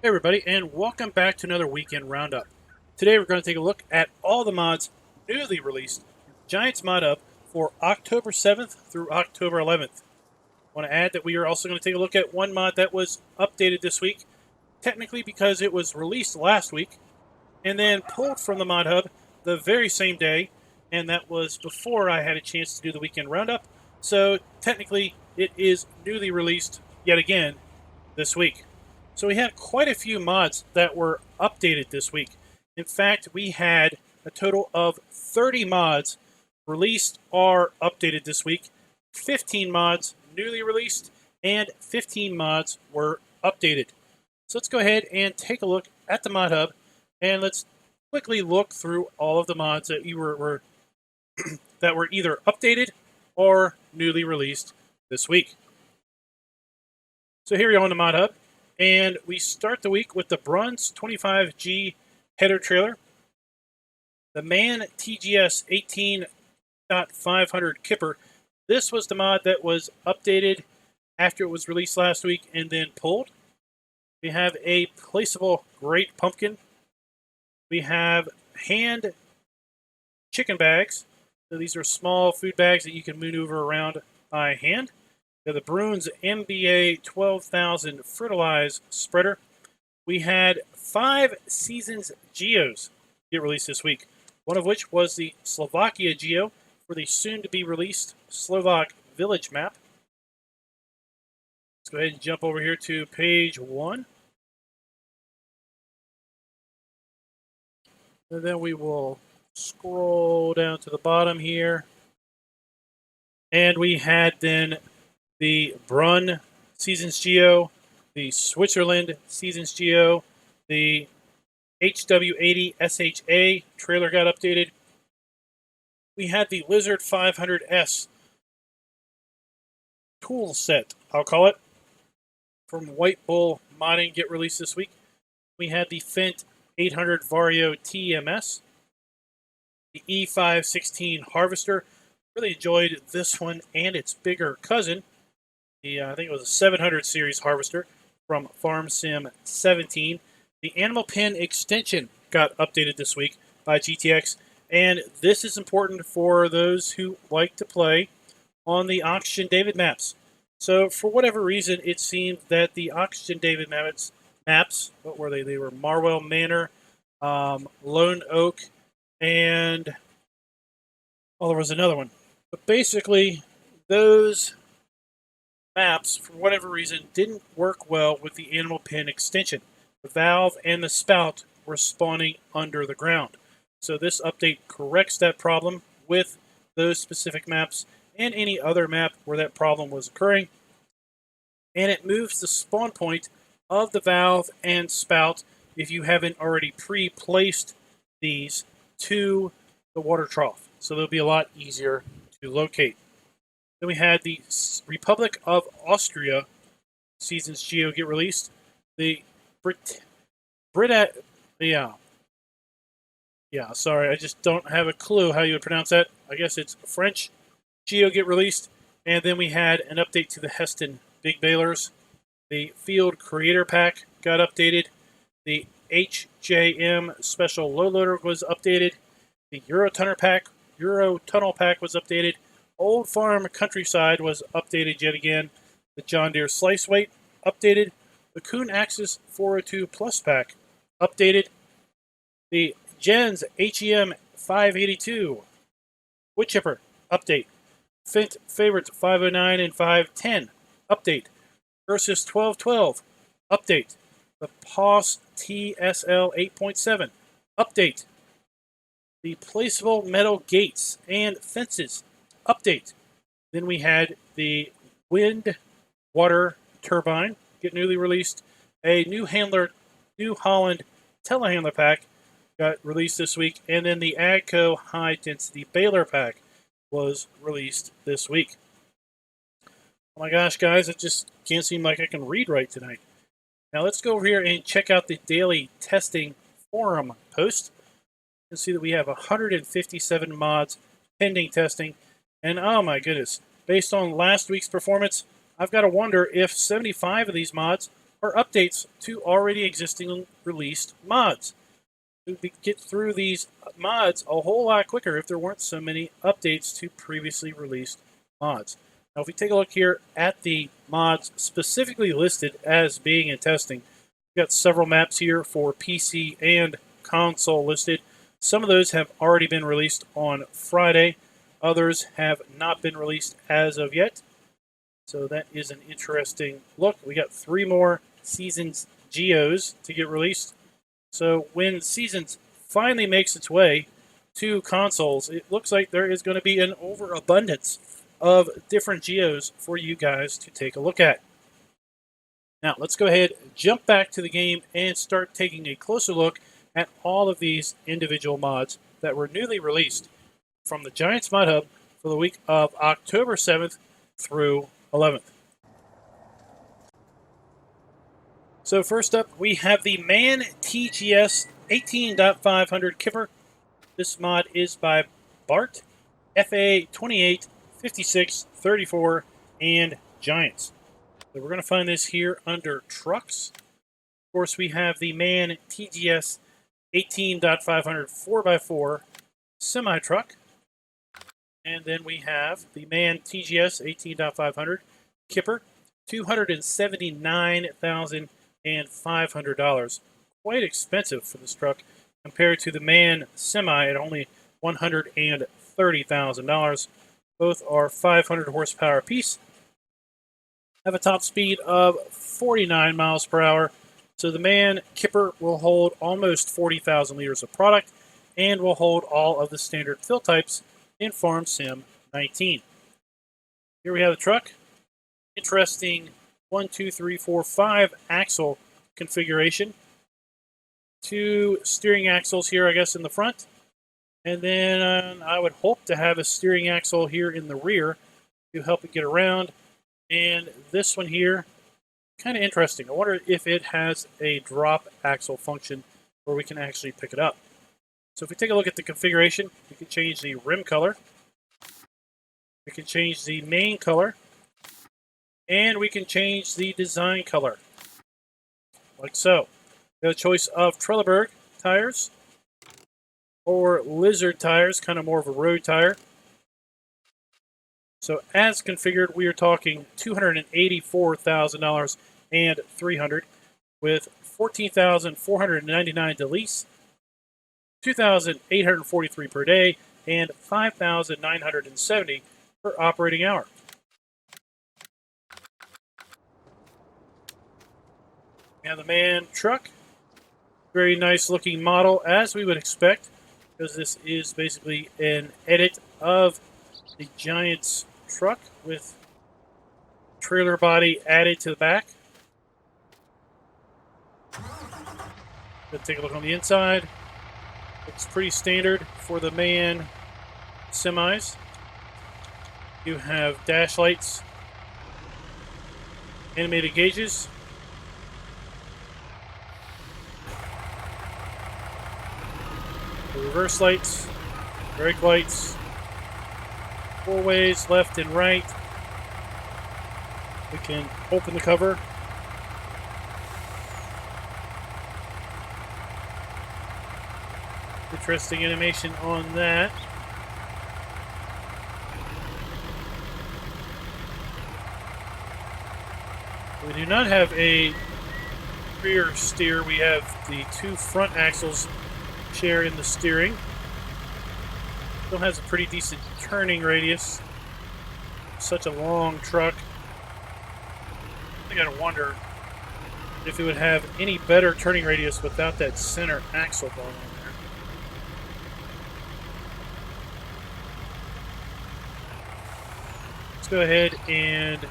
Hey everybody, and welcome back to another weekend roundup. Today we're going to take a look at all the mods newly released in Giants Mod Hub for October 7th through October 11th. I want to add that we are also going to take a look at one mod that was updated this week, technically because it was released last week, and then pulled from the Mod Hub the very same day, and that was before I had a chance to do the weekend roundup, so technically it is newly released yet again this week. So we had quite a few mods that were updated this week. In fact, we had a total of 30 mods released or updated this week. 15 mods newly released, and 15 mods were updated. So let's go ahead and take a look at the Mod Hub, and let's quickly look through all of the mods that were that were either updated or newly released this week. So here we are on the Mod Hub. And we start the week with the Bruns 25G header trailer, the Man TGS 18.500 Kipper. This was the mod that was updated after it was released last week and then pulled. We have a placeable Great Pumpkin. We have hand chicken bags. So these are small food bags that you can maneuver around by hand. We have the Bruns MBA 12,000 fertilize spreader. We had 5 Seasons Geos get released this week, one of which was the Slovakia Geo for the soon-to-be-released Slovak Village map. Let's go ahead and jump over here to page 1. And then we will scroll down to the bottom here. And we had then the Brunn Seasons Geo, the Switzerland Seasons Geo, the HW80 SHA trailer got updated. We had the Lizard 500S tool set, I'll call it, from White Bull Modding get released this week. We had the Fendt 800 Vario TMS, the E516 Harvester. Really enjoyed this one and its bigger cousin. I think it was a 700 series harvester from Farm Sim 17. The Animal Pen extension got updated this week by GTX, and this is important for those who like to play on the Oxygen David maps. So for whatever reason, it seemed that the Oxygen David maps, what were they? They were Marwell Manor, Lone Oak, and there was another one. But basically, those maps, for whatever reason, didn't work well with the Animal Pen extension. The valve and the spout were spawning under the ground. So this update corrects that problem with those specific maps and any other map where that problem was occurring. And it moves the spawn point of the valve and spout, if you haven't already pre-placed these, to the water trough. So they'll be a lot easier to locate. Then we had the Republic of Austria Seasons Geo get released. The sorry, I just don't have a clue how you would pronounce that. I guess it's French Geo get released. And then we had an update to the Heston Big Balers. The Field Creator Pack got updated. The HJM Special Low Loader was updated. The Eurotunnel Pack was updated. Old Farm Countryside was updated yet again. The John Deere Slice Weight updated. The Kuhn Axis 402 Plus Pack updated. The Gens HEM 582 Wood Chipper update. Fendt Favorites 509 and 510 update. Ursus 1212 update. The POS TSL 8.7 update. The Placeable Metal Gates and Fences update. Then we had the Wind Water Turbine get newly released. A New Holland Telehandler Pack got released this week. And then the Agco High Density Baler Pack was released this week. Oh my gosh, guys, it just can't seem like I can read right tonight. Now let's go over here and check out the daily testing forum post. You can see that we have 157 mods pending testing. And oh my goodness, based on last week's performance, I've got to wonder if 75 of these mods are updates to already existing released mods. We could get through these mods a whole lot quicker if there weren't so many updates to previously released mods. Now, if we take a look here at the mods specifically listed as being in testing, we've got several maps here for PC and console listed. Some of those have already been released on Friday. Others have not been released as of yet. So that is an interesting look. We got 3 more Seasons Geos to get released. So when Seasons finally makes its way to consoles, it looks like there is going to be an overabundance of different Geos for you guys to take a look at. Now let's go ahead, jump back to the game, and start taking a closer look at all of these individual mods that were newly released from the Giants Mod Hub for the week of October 7th through 11th. So first up, we have the Man TGS 18.500 Kipper. This mod is by Bart, FA28, 56, 34, and Giants. So we're going to find this here under Trucks. Of course, we have the Man TGS 18.500 4x4 semi-truck. And then we have the Man TGS 18.500 Kipper, $279,500. Quite expensive for this truck compared to the Man Semi at only $130,000. Both are 500 horsepower apiece. Have a top speed of 49 miles per hour. So the Man Kipper will hold almost 40,000 liters of product and will hold all of the standard fill types in Farm Sim 19. Here we have the truck. Interesting 1, 2, 3, 4, 5 axle configuration. 2 steering axles here, I guess, in the front. And then I would hope to have a steering axle here in the rear to help it get around. And this one here, kind of interesting. I wonder if it has a drop axle function where we can actually pick it up. So if we take a look at the configuration, we can change the rim color. We can change the main color. And we can change the design color. Like so. We have a choice of Trelleborg tires or Lizard tires, kind of more of a road tire. So as configured, we are talking $284,000 and $300 with $14,499 to lease, $2,843 per day, and $5,970 per operating hour. We have the Man truck. Very nice looking model, as we would expect, because this is basically an edit of the Giants truck with trailer body added to the back. Let's take a look on the inside. Looks pretty standard for the Man semis. You have dash lights, animated gauges, the reverse lights, brake lights, 4 ways, left and right. We can open the cover. Interesting animation on that. We do not have a rear steer. We have the 2 front axles share in the steering. Still has a pretty decent turning radius. Such a long truck. I gotta wonder if it would have any better turning radius without that center axle going on there. Let's go ahead and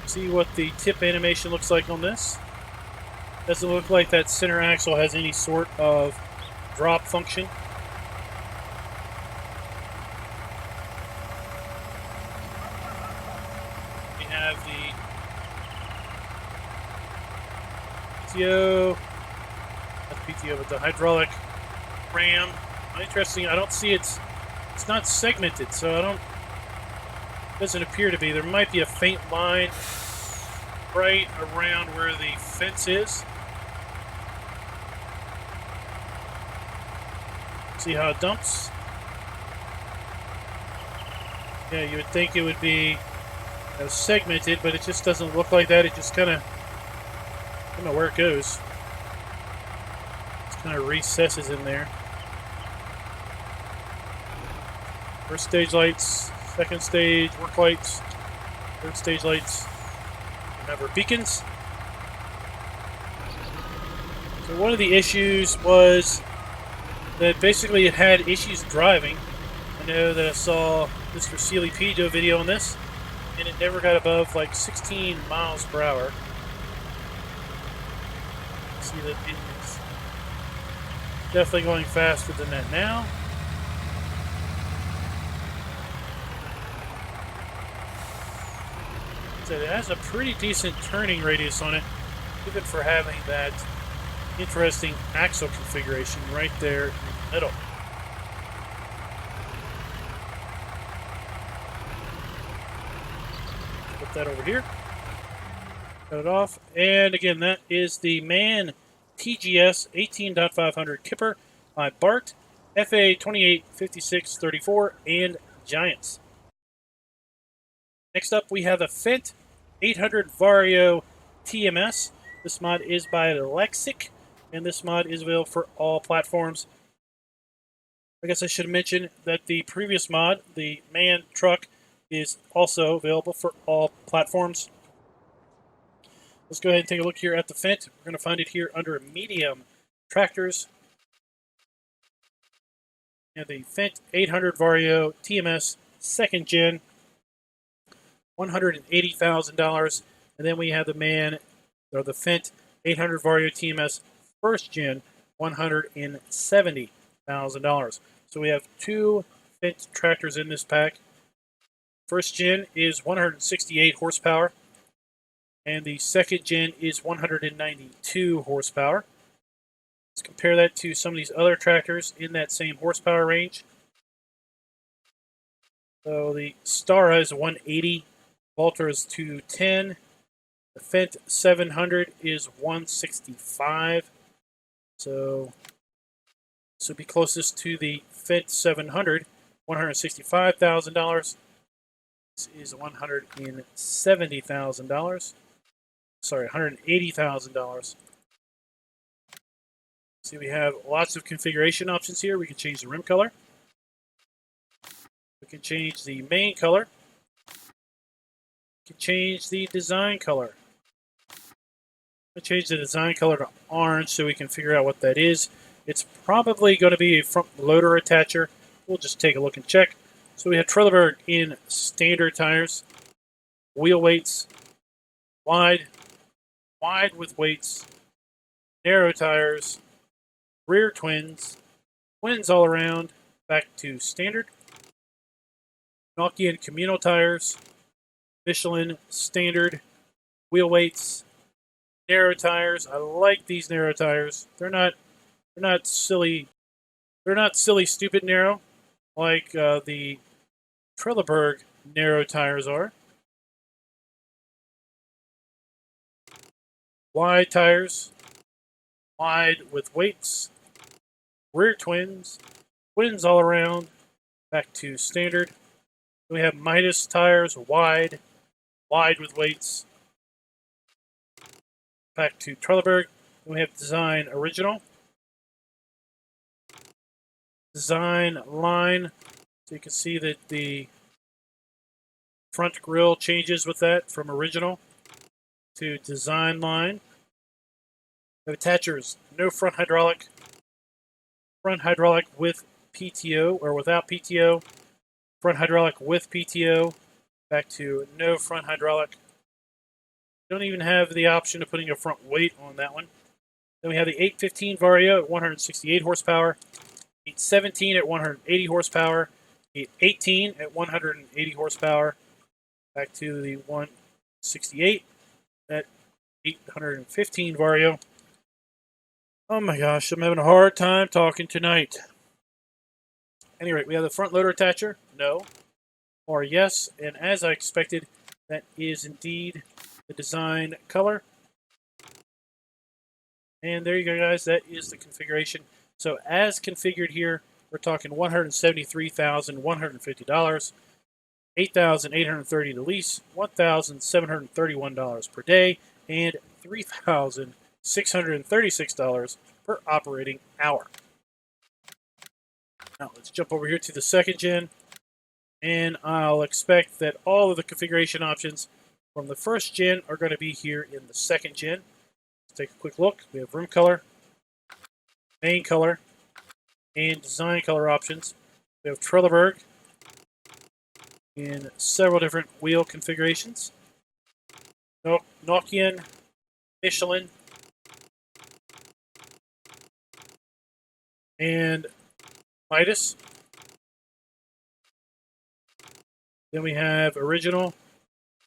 see what the tip animation looks like on this. Doesn't look like that center axle has any sort of drop function. We have the PTO, not the PTO, but the hydraulic ram. Interesting. I don't see it's not segmented, so I don't. Doesn't appear to be. There might be a faint line right around where the fence is. See how it dumps? Yeah, you would think it would be segmented, but it just doesn't look like that. It just kind of, I don't know where it goes. It kind of recesses in there. First stage lights, second stage work lights, third stage lights. We have our beacons. So one of the issues was that basically it had issues driving. I know that I saw Mr. Sealy P do a video on this, and it never got above like 16 miles per hour. See that it's definitely going faster than that now. So it has a pretty decent turning radius on it, even for having that interesting axle configuration right there in the middle. Put that over here. Cut it off. And again, that is the MAN TGS 18.500 Kipper by Bart, FA28 5634, and Giants. Next up, we have the Fendt 800 Vario TMS. This mod is by Lexic, and this mod is available for all platforms. I guess I should mention that the previous mod, the MAN truck, is also available for all platforms. Let's go ahead and take a look here at the Fendt. We're going to find it here under medium tractors. And the Fendt 800 Vario TMS 2nd gen, $180,000. And then we have the MAN, or the Fendt 800 Vario TMS 1st gen, $170,000. So we have two Fendt tractors in this pack. 1st gen is 168 horsepower, and the 2nd gen is 192 horsepower. Let's compare that to some of these other tractors in that same horsepower range. So the Stara is 180, Valtra is 210, the Fendt 700 is 165. So this would be closest to the Fendt 700, $165,000. This is $170,000. Sorry, $180,000. See, we have lots of configuration options here. We can change the rim color. We can change the main color. We can change the design color. We'll change the design color to orange so we can figure out what that is. It's probably going to be a front loader attacher. We'll just take a look and check. So we have Trelleborg in standard tires, wheel weights, wide with weights, narrow tires, rear twins, twins all around, back to standard, Nokian communal tires, Michelin standard, wheel weights, narrow tires. I like these narrow tires. They're not silly. They're not silly stupid narrow like the Trelleborg narrow tires are. Wide tires, wide with weights, rear twins, twins all around, back to standard. We have Midas tires, wide with weights, back to Trelleborg. Then we have design original, design line. So you can see that the front grille changes with that from original to design line. We have attachers, no front hydraulic with PTO or without PTO, front hydraulic with PTO, back to no front hydraulic. Don't even have the option of putting a front weight on that one. Then we have the 815 Vario at 168 horsepower, 817 at 180 horsepower, 818 at 180 horsepower, back to the 168 at 815 Vario. Oh my gosh, I'm having a hard time talking tonight. At any rate, we have the front loader attacher, no, or yes, and as I expected, that is indeed the design color. And there you go, guys. That is the configuration. So as configured here, we're talking $173,150, $8,830 to lease, $1,731 per day, and $3,636 per operating hour. Now let's jump over here to the second gen, and I'll expect that all of the configuration options from the first gen are going to be here in the second gen. Let's take a quick look. We have room color, main color, and design color options. We have Trelleborg in several different wheel configurations. Nokian, Michelin, and Midas. Then we have original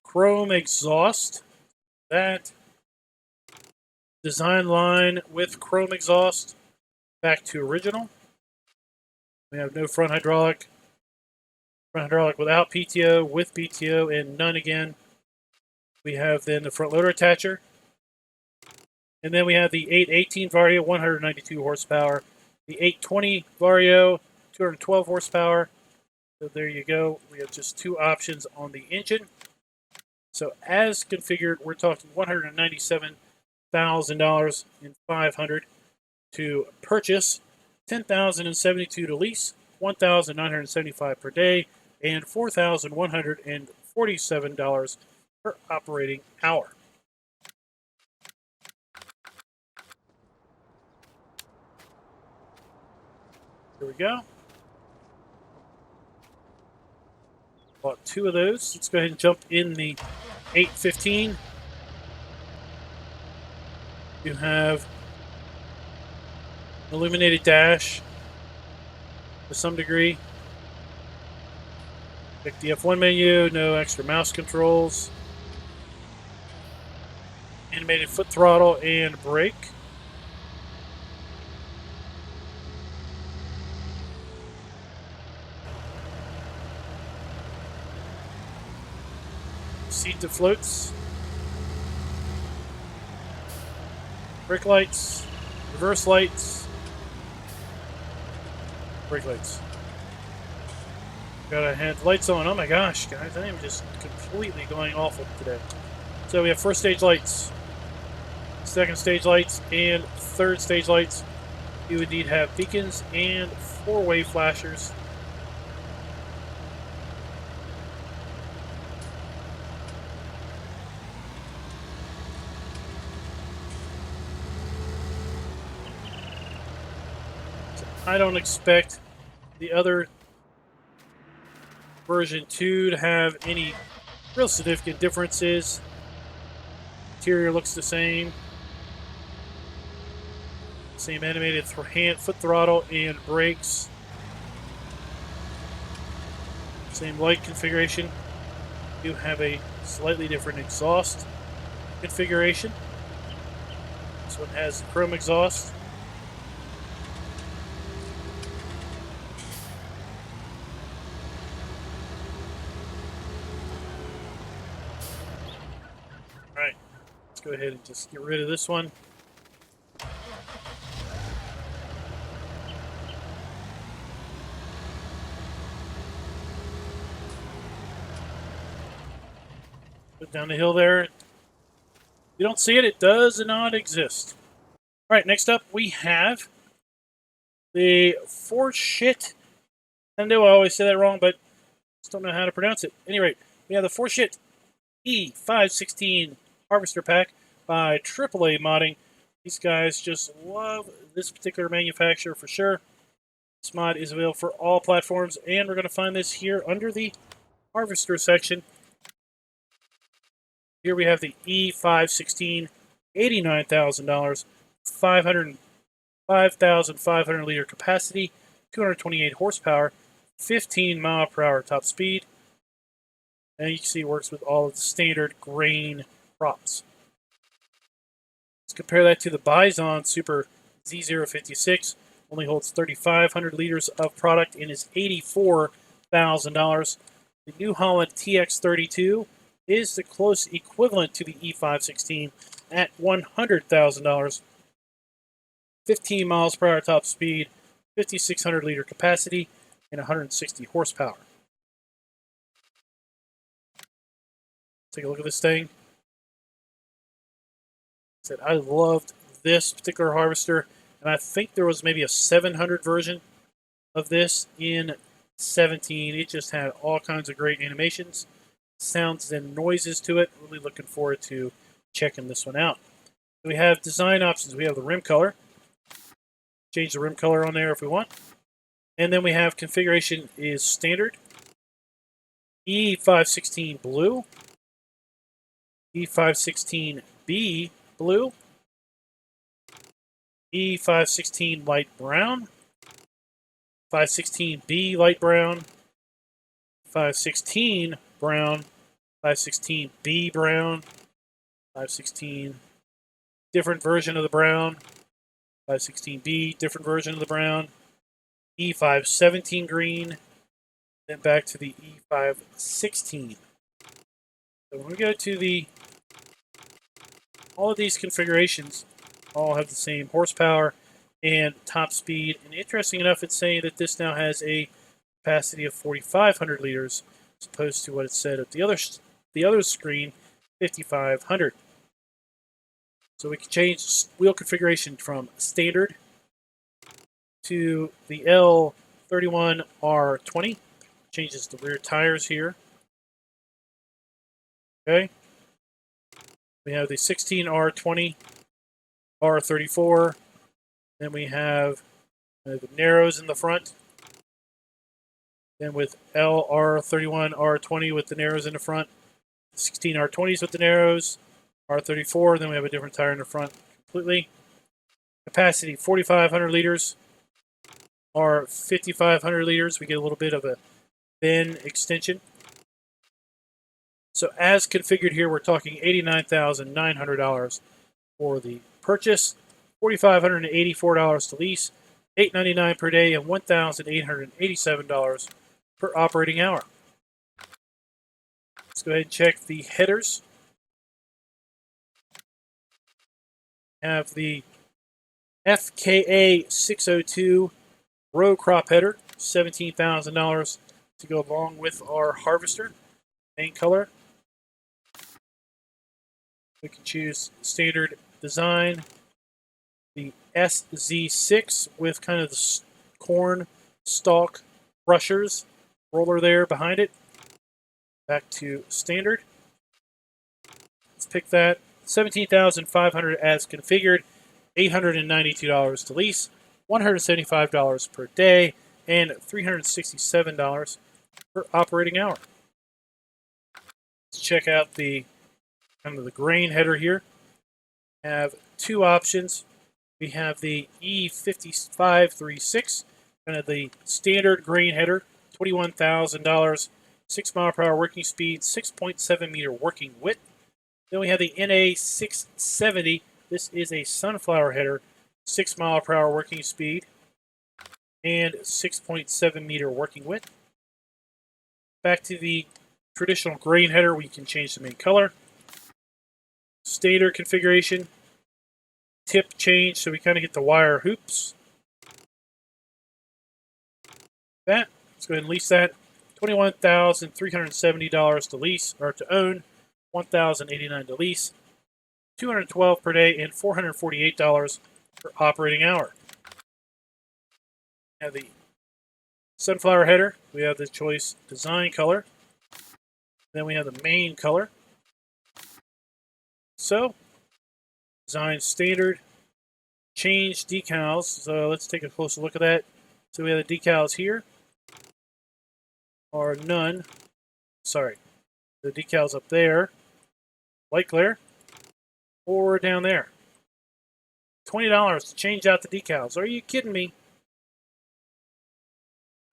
chrome exhaust. That design line with chrome exhaust. Back to original. We have no front hydraulic without PTO, with PTO, and none again. We have then the front loader attacher. And then we have the 818 Vario, 192 horsepower. The 820 Vario, 212 horsepower. So there you go. We have just two options on the engine. So as configured, we're talking $197,000 and $500 to purchase, $10,072 to lease, $1,975 per day, and $4,147 per operating hour. Here we go. Bought two of those. Let's go ahead and jump in the 815. You have illuminated dash to some degree. Pick the F1 menu, no extra mouse controls. Animated foot throttle and brake. Seat that floats. Brake lights, reverse lights, brake lights. Gotta have lights on. Oh my gosh, guys, I am just completely going awful today. So we have first stage lights, second stage lights, and third stage lights. You would indeed have beacons and four-way flashers. I don't expect the other version 2 to have any real significant differences. Interior looks the same. Same animated foot throttle and brakes. Same light configuration. You have a slightly different exhaust configuration. This one has chrome exhaust. Go ahead and just get rid of this one. Put down the hill there. You don't see it, it does not exist. All right, next up we have the Fortschritt. I know I always say that wrong, but just don't know how to pronounce it. At any rate, we have the Fortschritt E516 Harvester Pack by AAA Modding. These guys just love this particular manufacturer for sure. This mod is available for all platforms, and we're going to find this here under the Harvester section. Here we have the E516, $89,000, 5,500 liter capacity, 228 horsepower, 15 mile per hour top speed. And you can see it works with all of the standard grain props. Let's compare that to the Bison Super Z056. Only holds 3,500 liters of product and is $84,000. The New Holland TX32 is the close equivalent to the E516 at $100,000. 15 miles per hour top speed, 5,600 liter capacity, and 160 horsepower. Take a look at this thing. I loved this particular harvester, and I think there was maybe a 700 version of this in 17. It just had all kinds of great animations, sounds, and noises to it. Really looking forward to checking this one out. We have design options. We have the rim color. Change the rim color on there if we want. And then we have configuration is standard, E516 blue, E516B blue, E516 light brown, 516B light brown, 516 brown, 516B brown, 516 different version of the brown, 516B different version of the brown, E517 green, then back to the E516. So when we go to all of these configurations all have the same horsepower and top speed. And interesting enough, it's saying that this now has a capacity of 4,500 liters, as opposed to what it said at the other screen, 5,500. So we can change wheel configuration from standard to the L31R20. Changes the rear tires here. Okay. We have the 16R20, R34. Then we have the narrows in the front. Then with LR31, R20 with the narrows in the front. 16R20s with the narrows. R34, then we have a different tire in the front completely. Capacity 4,500 liters. Or 5,500 liters. We get a little bit of a bin extension. So as configured here, we're talking $89,900 for the purchase, $4,584 to lease, $899 per day, and $1,887 per operating hour. Let's go ahead and check the headers. We have the FKA 602 row crop header, $17,000 to go along with our harvester. Main color. We can choose standard design, the SZ6 with kind of the corn stalk brushers, roller there behind it. Back to standard. Let's pick that. $17,500 as configured, $892 to lease, $175 per day, and $367 per operating hour. Let's check out the kind of the grain header here. We have two options. We have the E5536, kind of the standard grain header, $21,000, 6 mile per hour working speed, 6.7 meter working width. Then we have the NA670. This is a sunflower header, 6 mile per hour working speed, and 6.7 meter working width. Back to the traditional grain header, we can change the main color. Standard configuration. Tip change, so we kind of get the wire hoops. Let's go ahead and lease that. $21,370 to lease, or to own. $1,089 to lease. $212 per day and $448 per operating hour. We have the sunflower header. We have the choice design color. Then we have the main color. So, design standard, change decals. So let's take a closer look at that. So we have the decals here, or none. Sorry, the decals up there, light glare, or down there. $20 to change out the decals. Are you kidding me?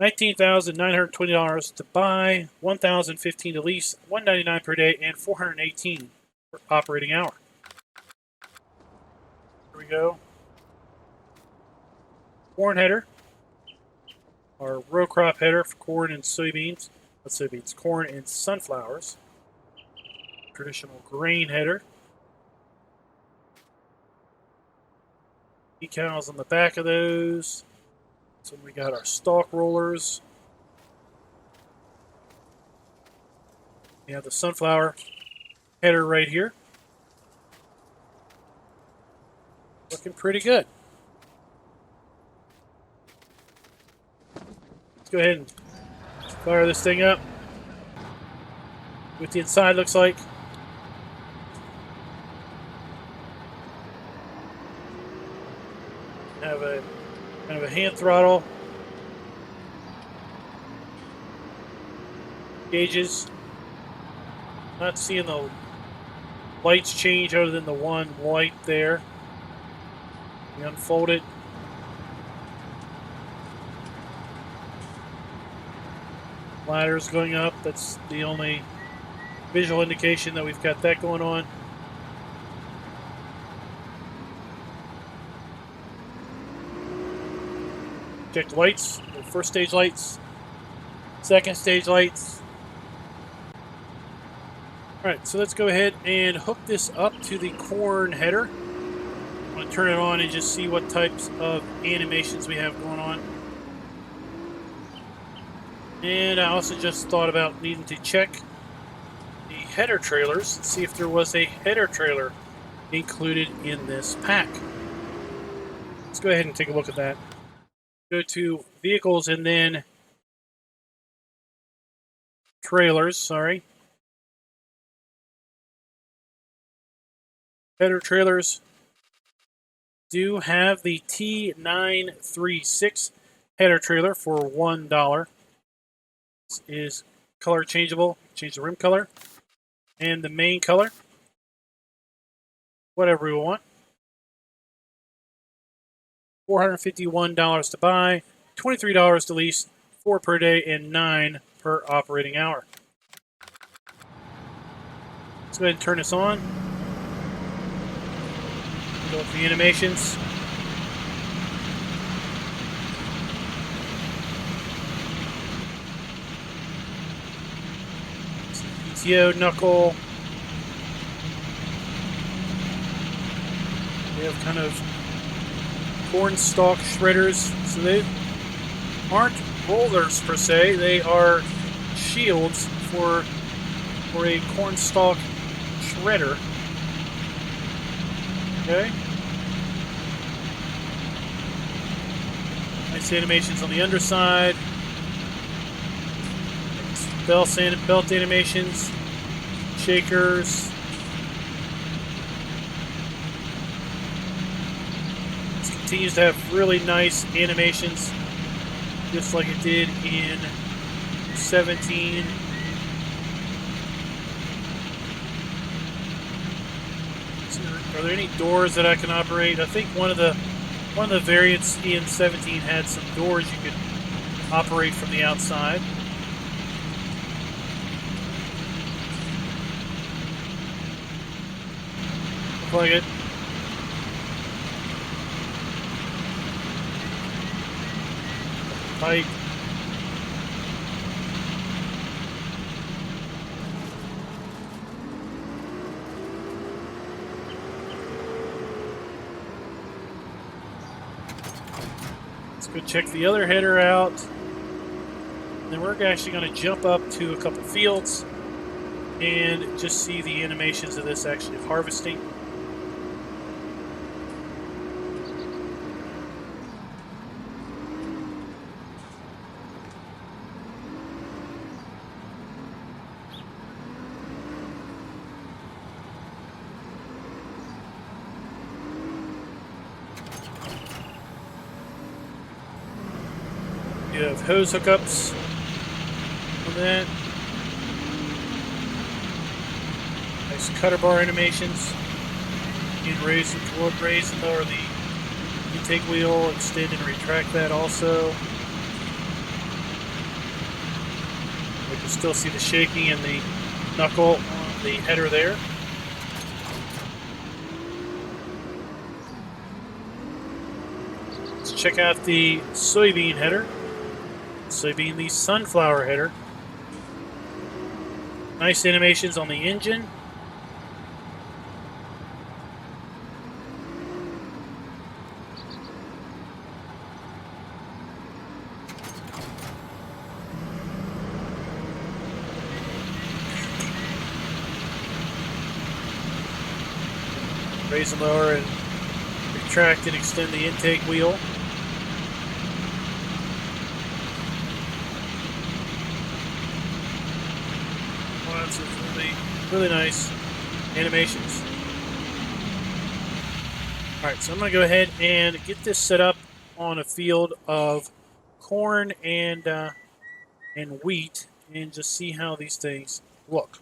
$19,920 to buy, $1,015 to lease, $199 per day, and $418 per operating hour. Here we go. Corn header, or row crop header for corn and soybeans. Not soybeans, corn and sunflowers. traditional grain header. Decals on the back of those. So we got our stalk rollers. We have the sunflower header right here. Looking pretty good. Let's go ahead and fire this thing up. What the inside looks like. Have a kind of a hand throttle. Gauges. Not seeing the lights change other than the one light there. We unfold it. Ladders going up. That's the only visual indication that we've got that going on. Check the lights. The first stage lights. Second stage lights. Alright, so let's go ahead and hook this up to the corn header. I'm going to turn it on and just see what types of animations we have going on. And I also just thought about needing to check the header trailers and see if there was a header trailer included in this pack. Let's go ahead and take a look at that. Go to vehicles and then trailers, sorry. Header trailers do have the T936 header trailer for $1. This is color changeable. Change the rim color and the main color. Whatever we want. $451 to buy, $23 to lease, 4 per day, and 9 per operating hour. Let's go ahead and turn this on. Go with the animations. PTO knuckle. We have kind of corn stalk shredders, so they aren't rollers per se, they are shields for a corn stalk shredder. Okay. Nice animations on the underside. Belt animations, shakers. Continues to have really nice animations, just like it did in 17. Are there any doors that I can operate? I think one of the variants in 17 had some doors you could operate from the outside. Look like it. Pipe. Let's go check the other header out. Then we're actually going to jump up to a couple fields and just see the animations of this actually harvesting. You have hose hookups on that. Nice cutter bar animations. You can raise and lower the intake wheel, extend and retract that also. You can still see the shaking and the knuckle on the header there. Let's check out the soybean header. Soybean, the sunflower header. Nice animations on the engine Raise and lower and retract and extend the intake wheel. Lots of really nice animations. Alright, so I'm going to go ahead and get this set up on a field of corn and wheat and just see how these things look.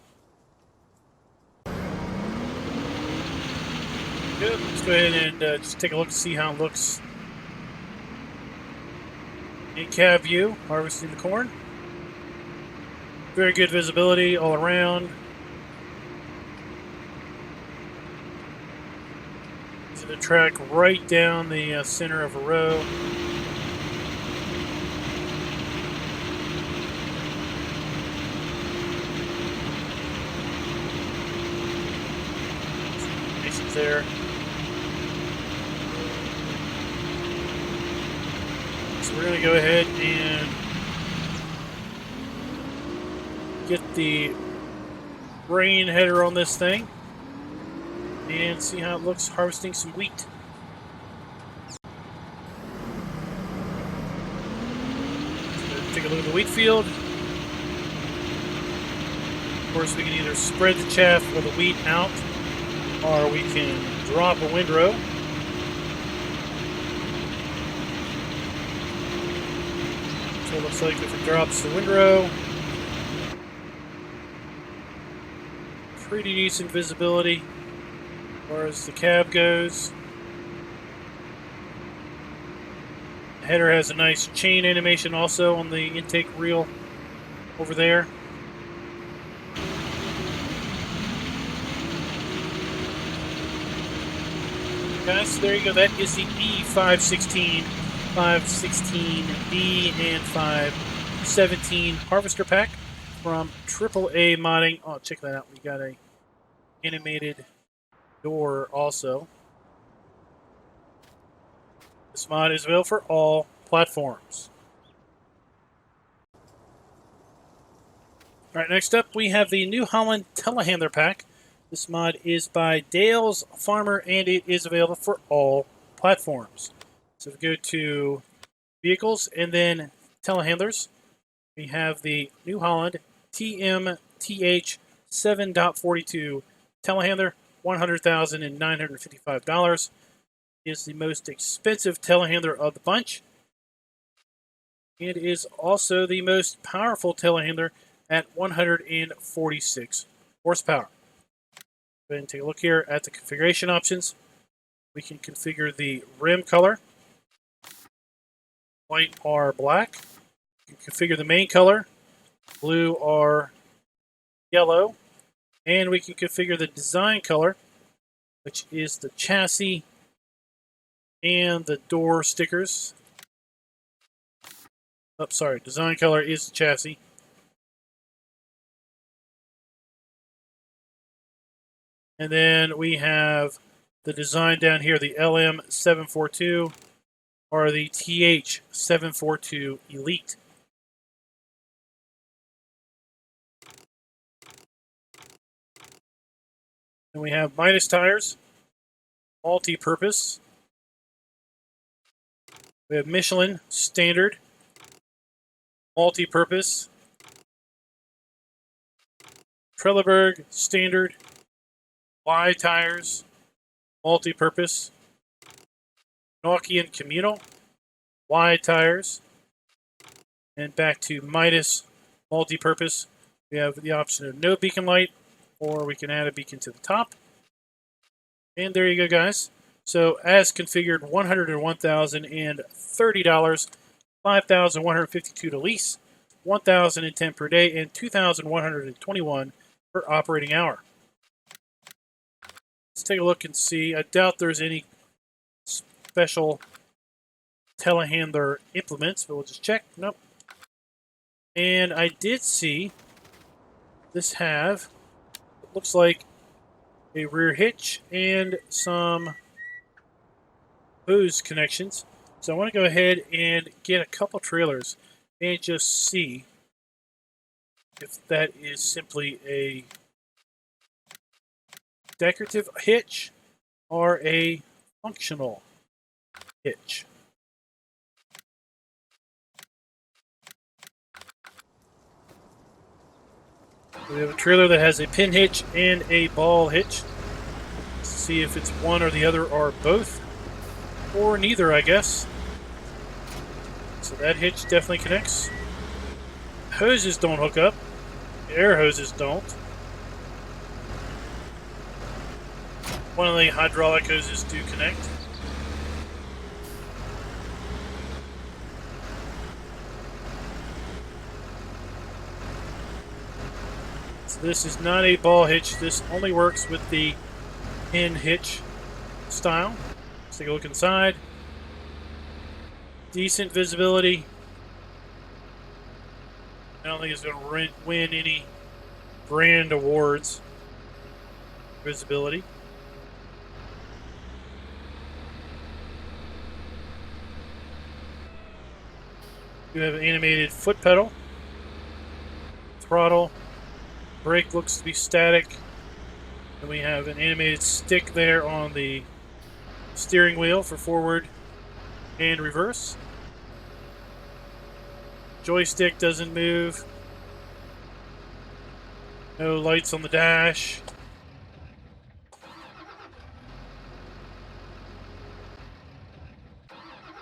Good. Let's go ahead and just take a look to see how it looks in cab view, harvesting the corn. Very good visibility all around. The track right down the center of a row. Mason's there. So we're going to go ahead and get the grain header on this thing and see how it looks harvesting some wheat. So take a look at the wheat field. Of course, we can either spread the chaff or the wheat out, or we can drop a windrow. So it looks like if it drops the windrow, pretty decent visibility as far as the cab goes. The header has a nice chain animation also on the intake reel over there. Guys, so there you go. That is the E516, 516B, and 517 harvester pack from AAA Modding. Oh, check that out. We got a animated door also. This mod is available for all platforms. Alright, next up we have the New Holland Telehandler Pack. This mod is by Dale's Farmer and it is available for all platforms. So if we go to Vehicles and then Telehandlers, we have the New Holland TMTH 7.42 Telehandler. $100,955 is the most expensive telehandler of the bunch. It is also the most powerful telehandler at 146 horsepower. Go ahead and take a look here at the configuration options. We can configure the rim color, white or black. You can configure the main color, blue or yellow. And we can configure the design color, which is the chassis and the door stickers. Oh, sorry, design color is the chassis. And then we have the design down here, the LM742 or the TH742 Elite. And we have Midas tires, multi-purpose. We have Michelin standard, multi-purpose. Trelleborg standard, Y tires, multi-purpose. Nokian communal, Y tires. And back to Midas multi-purpose. We have the option of no beacon light, or we can add a beacon to the top. And there you go, guys. So as configured, $101,030, $5,152 to lease, $1,010 per day, and $2,121 per operating hour. Let's take a look and see. I doubt there's any special telehandler implements, but we'll just check. Nope. And I did see this have, it looks like, a rear hitch and some hose connections. So I want to go ahead and get a couple trailers and just see if that is simply a decorative hitch are a functional hitch. We have a trailer that has a pin hitch and a ball hitch. Let's see if it's one or the other or both. Or neither, I guess. So that hitch definitely connects. Hoses don't hook up. Air hoses don't. One of the hydraulic hoses do connect. So this is not a ball hitch. This only works with the pin hitch style. Let's take a look inside. Decent visibility. I don't think it's going to win any brand awards. Visibility. You have an animated foot pedal. Throttle. Brake looks to be static. And we have an animated stick there on the steering wheel for forward and reverse. Joystick doesn't move. No lights on the dash.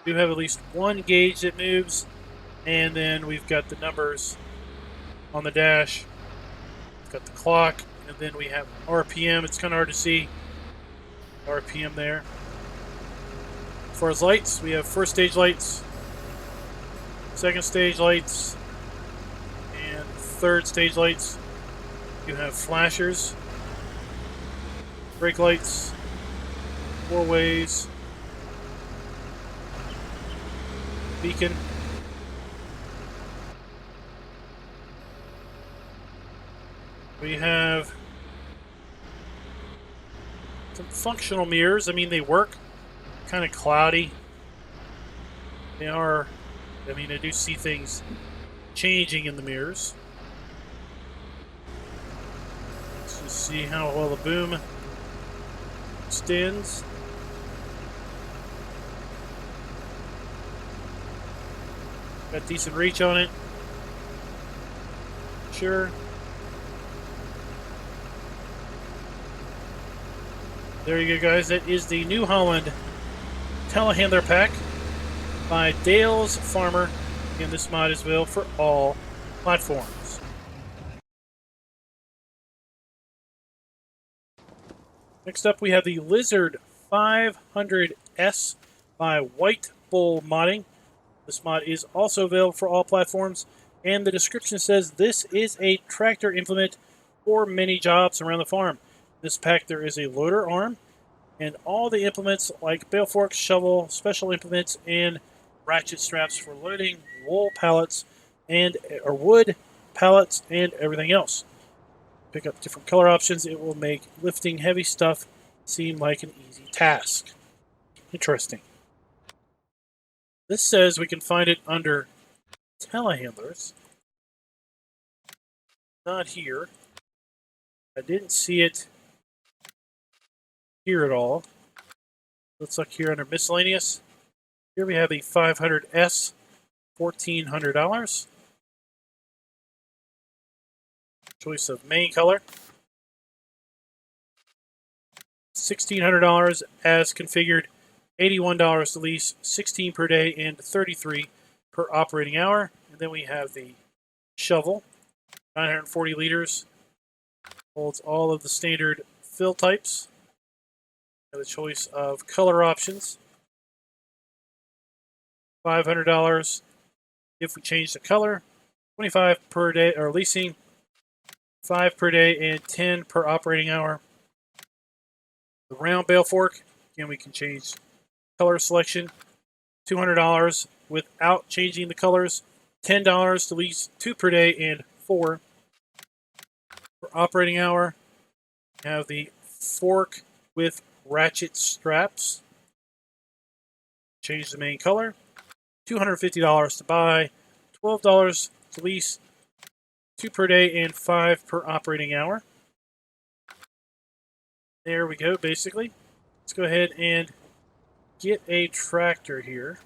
We do have at least one gauge that moves, and then we've got the numbers on the dash. We've got the clock, and then we have RPM. It's kind of hard to see RPM there. As far as lights, we have first stage lights, second stage lights, and third stage lights. You have flashers, brake lights, four ways, beacon. We have some functional mirrors. I mean, they work. Kind of cloudy. They are, I mean, I do see things changing in the mirrors. Let's just see how well the boom extends. Got decent reach on it. Sure. There you go, guys. That is the New Holland Telehandler Pack by Dale's Farmer, and this mod is available for all platforms. Next up, we have the Lizard 500S by White Bull Modding. This mod is also available for all platforms, and the description says this is a tractor implement for many jobs around the farm. In this pack, there is a loader arm, and all the implements like bale fork, shovel, special implements, and ratchet straps for loading wool pallets or wood pallets and everything else. Pick up different color options. It will make lifting heavy stuff seem like an easy task. Interesting. This says we can find it under telehandlers. Not here. I didn't see it here at all. Let's look here under miscellaneous. Here we have the 500S, $1,400. Choice of main color. $1,600 as configured. $81 to lease, $16 per day, and $33 per operating hour. And then we have the shovel, 940 liters. Holds all of the standard fill types. The choice of color options. $500 if we change the color. $25 per day or leasing. $5 per day and $10 per operating hour. The round bale fork, again, we can change color selection. $200 without changing the colors. $10 to lease, 2 per day and 4 per operating hour. We have the fork with ratchet straps. Change the main color. $250 to buy, $12 to lease, 2 per day and 5 per operating hour. There we go, basically. let's go ahead and get a tractor here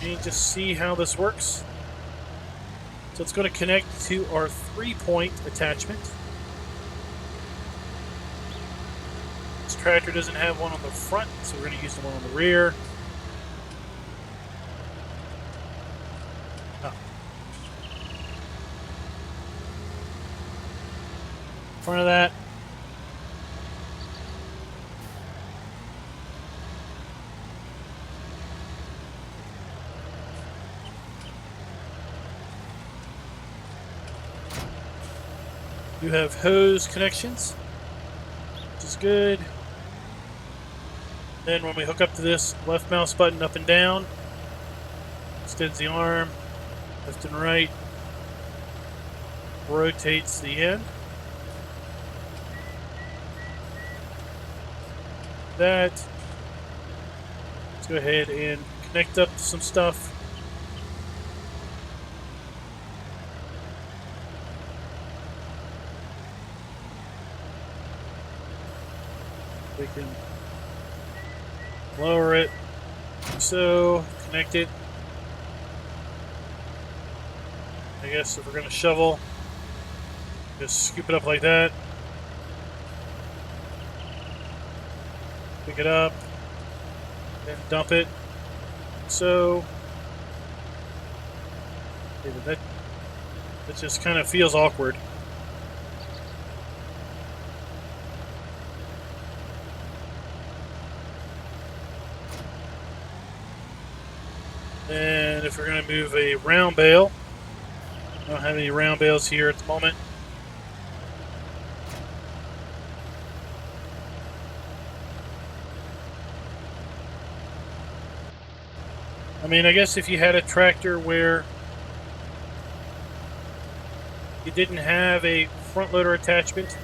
and just see how this works. So it's going to connect to our 3-point attachment. This tractor doesn't have one on the front, so we're going to use the one on the rear. Oh. In front of that, you have hose connections, which is good. Then when we hook up to this, left mouse button up and down, extends the arm, left and right, rotates the end. That. Let's go ahead and connect up some stuff. We can lower it, so connect it. I guess if we're going to shovel, just scoop it up like that. Pick it up, then dump it. So that just kind of feels awkward. And if we're going to move a round bale, I don't have any round bales here at the moment. I mean, I guess if you had a tractor where you didn't have a front loader attachment,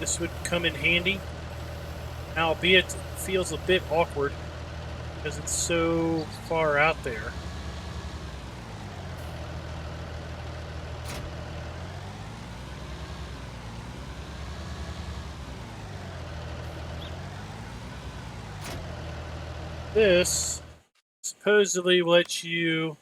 this would come in handy. Albeit, it feels a bit awkward because it's so far out there. This supposedly lets you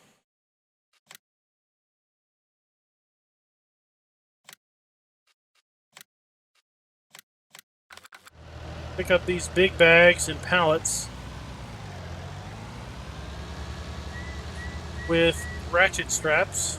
pick up these big bags and pallets with ratchet straps.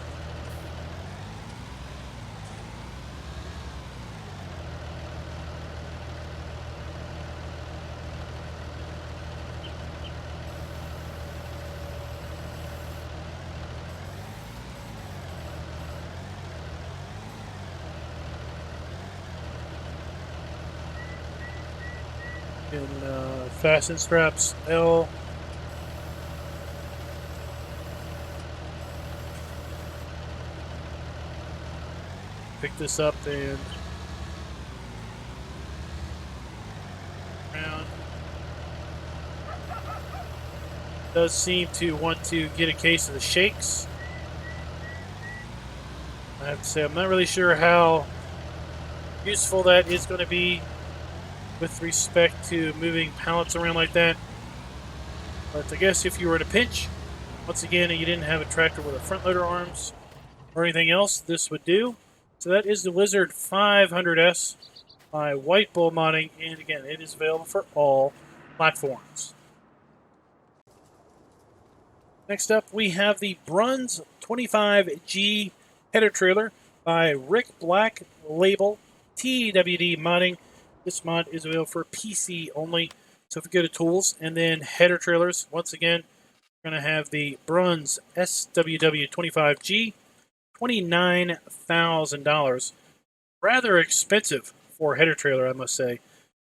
And fasten straps L. Pick this up and around. Does seem to want to get a case of the shakes. I have to say, I'm not really sure how useful that is going to be with respect to moving pallets around like that. But I guess if you were in a pinch, once again, and you didn't have a tractor with a front loader arms or anything else, this would do. So that is the Lizard 500S by White Bull Modding, and again, it is available for all platforms. Next up, we have the Bruns 25G header trailer by Rick Black Label TWD Modding. This mod is available for PC only. So if we go to Tools and then Header Trailers, once again, we're going to have the Bruns SWW25G, $29,000. Rather expensive for a header trailer, I must say,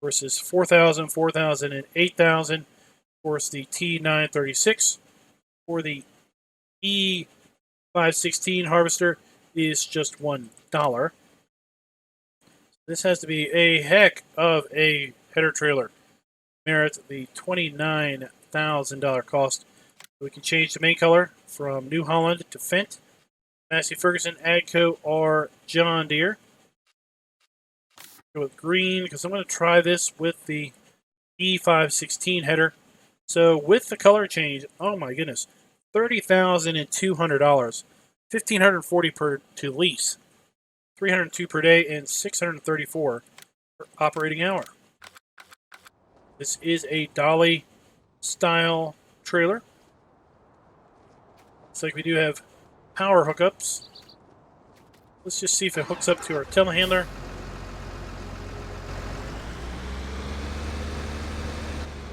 versus $4,000, $4,000, and $8,000. Of course, the T936 for the E516 harvester is just $1. This has to be a heck of a header trailer. Merits the $29,000 cost. We can change the main color from New Holland to Fendt, Massey Ferguson, Agco, or John Deere. Go with green because I'm going to try this with the E516 header. So with the color change, oh my goodness, $30,200, $1,540 per to lease, 302 per day, and 634 per operating hour. This is a dolly style trailer. Looks like we do have power hookups. Let's just see if it hooks up to our telehandler.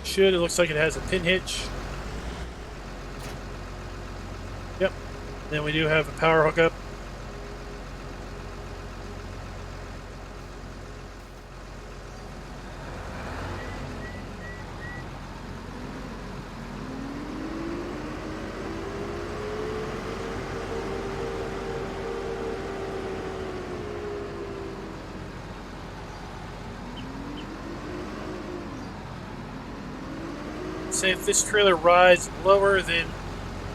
Should. It looks like it has a pin hitch. Yep. Then we do have a power hookup. Say if this trailer rides lower than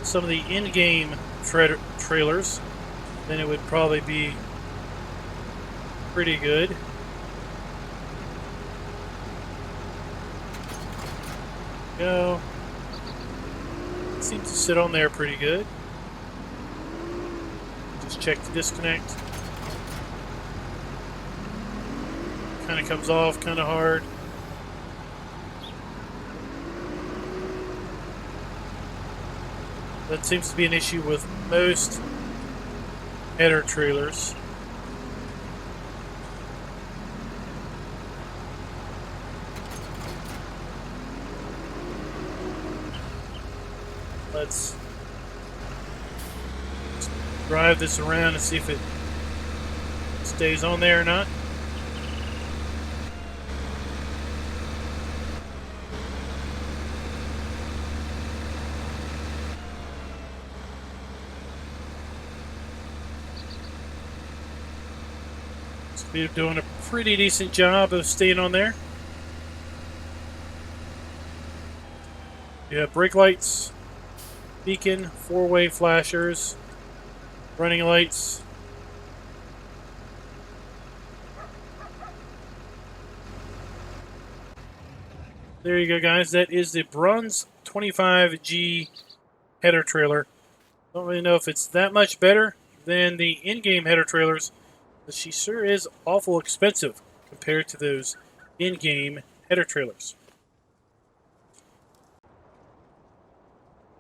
some of the in-game trailers, then it would probably be pretty good. Go. Seems to sit on there pretty good. Just check the disconnect. Kind of comes off kind of hard. That seems to be an issue with most header trailers. Let's drive this around and see if it stays on there or not. We're doing a pretty decent job of staying on there. You have brake lights, beacon, four-way flashers, running lights. There you go, guys. That is the Bruns 25G header trailer. Don't really know if it's that much better than the in-game header trailers, but she sure is awful expensive compared to those in-game header trailers.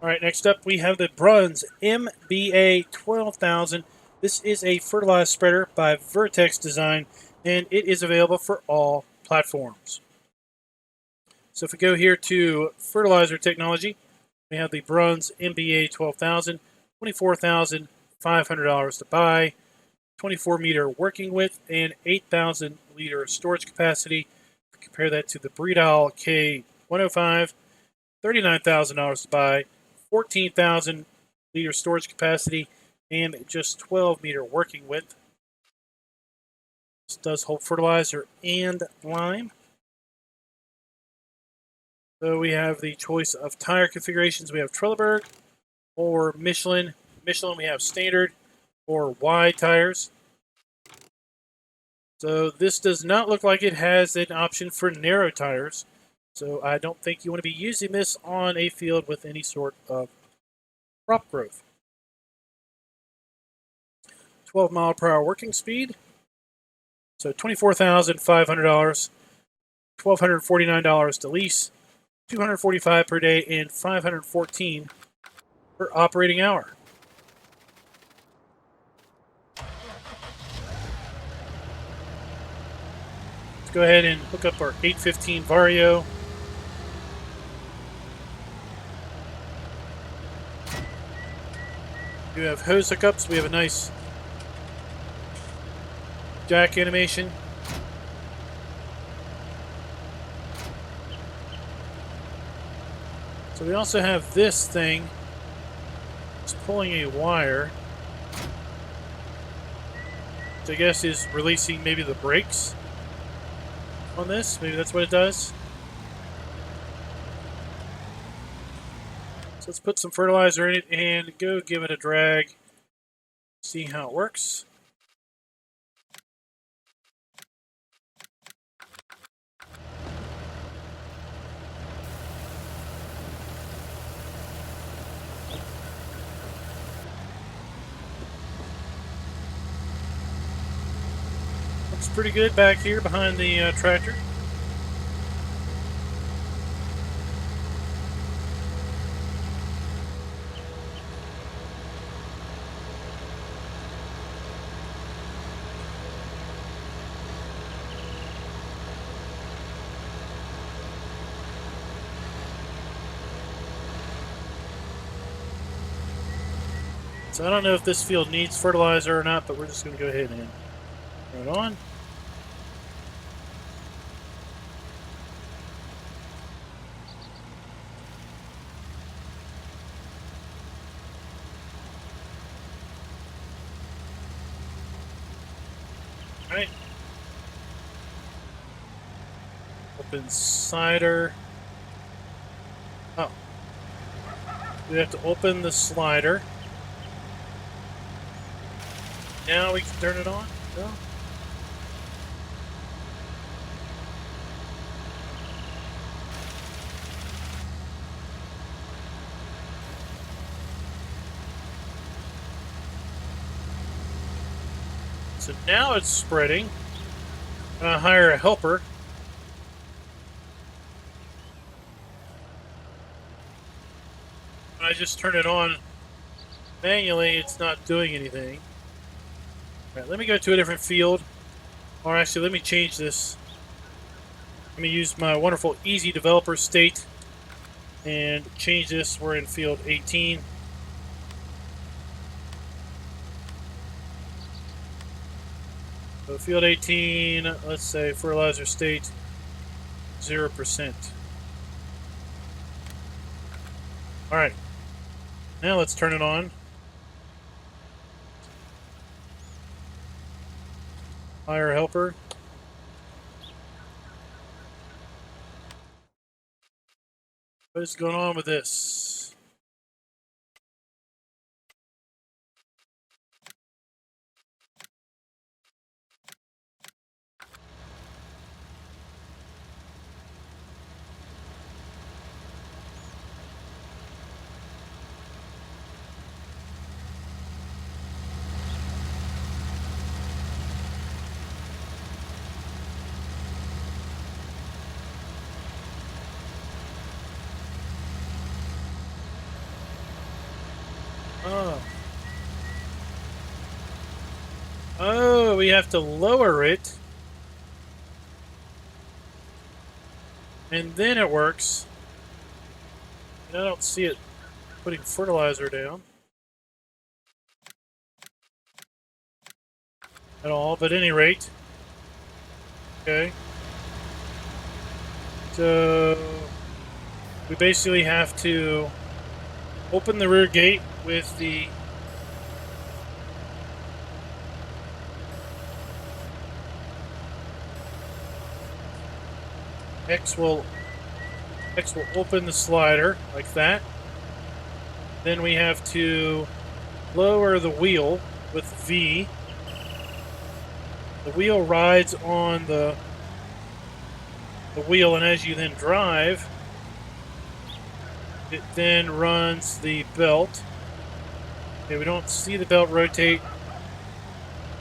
All right, next up we have the Bruns MBA 12,000. This is a fertilizer spreader by Vertex Design, and it is available for all platforms. So if we go here to fertilizer technology, we have the Bruns MBA 12,000, $24,500 to buy, 24-meter working width, and 8,000 liter storage capacity. Compare that to the Bretagne K105, $39,000 to buy, 14,000 liter storage capacity, and just 12-meter working width. This does hold fertilizer and lime. So we have the choice of tire configurations. We have Trelleborg or Michelin. Michelin, we have standard or wide tires. So this does not look like it has an option for narrow tires. So I don't think you want to be using this on a field with any sort of crop growth. 12 mile per hour working speed. So $24,500, $1,249 to lease, $245 per day, and $514 per operating hour. Let's go ahead and hook up our 815 Vario. We have hose hookups. We have a nice jack animation. So we also have this thing. It's pulling a wire, which I guess is releasing maybe the brakes on this. Maybe that's what it does. So let's put some fertilizer in it and go give it a drag. See how it works. Looks pretty good back here behind the tractor. So I don't know if this field needs fertilizer or not, but we're just going to go ahead and turn it on. All right. Open slider. Oh. We have to open the slider. Now we can turn it on? No? So now it's spreading. I'm going to hire a helper. When I just turn it on manually, it's not doing anything. All right, let me go to a different field. Or actually, let me change this. Let me use my wonderful easy developer state and change this. We're in field 18. So field 18, let's say fertilizer state 0%. All right, now let's turn it on. Hire a helper. What is going on with this? Oh, we have to lower it. And then it works. And I don't see it putting fertilizer down at all, but at any rate. Okay. So we basically have to open the rear gate with the X will open the slider like that. Then we have to lower the wheel with V. The wheel rides on the wheel, and as you then drive, it then runs the belt. Okay, we don't see the belt rotate,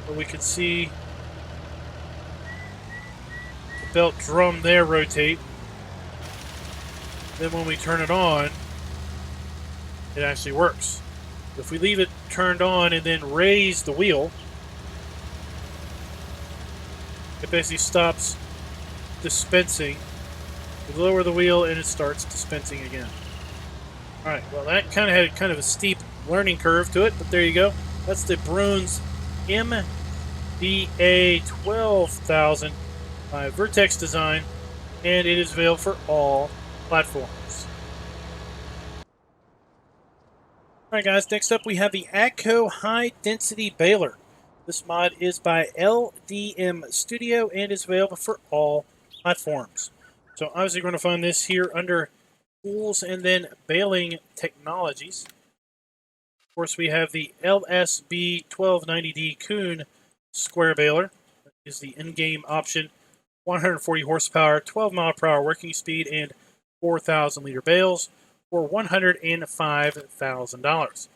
but we can see the belt drum there rotate. Then when we turn it on, it actually works. If we leave it turned on and then raise the wheel, it basically stops dispensing. We lower the wheel and it starts dispensing again. Alright, well that kind of had a steep learning curve to it, but there you go. That's the Bruns MBA 12,000 by Vertex Design, and it is available for all platforms. Alright guys, next up we have the Agco High Density Baler. This mod is by LDM Studio and is available for all platforms. So obviously we're going to find this here under Tools and then Baling Technologies. Of course we have the LSB 1290D Kuhn Square Baler. That is the in-game option. 140 horsepower, 12 mile per hour working speed, and 4,000 liter bales for $105,000. Let's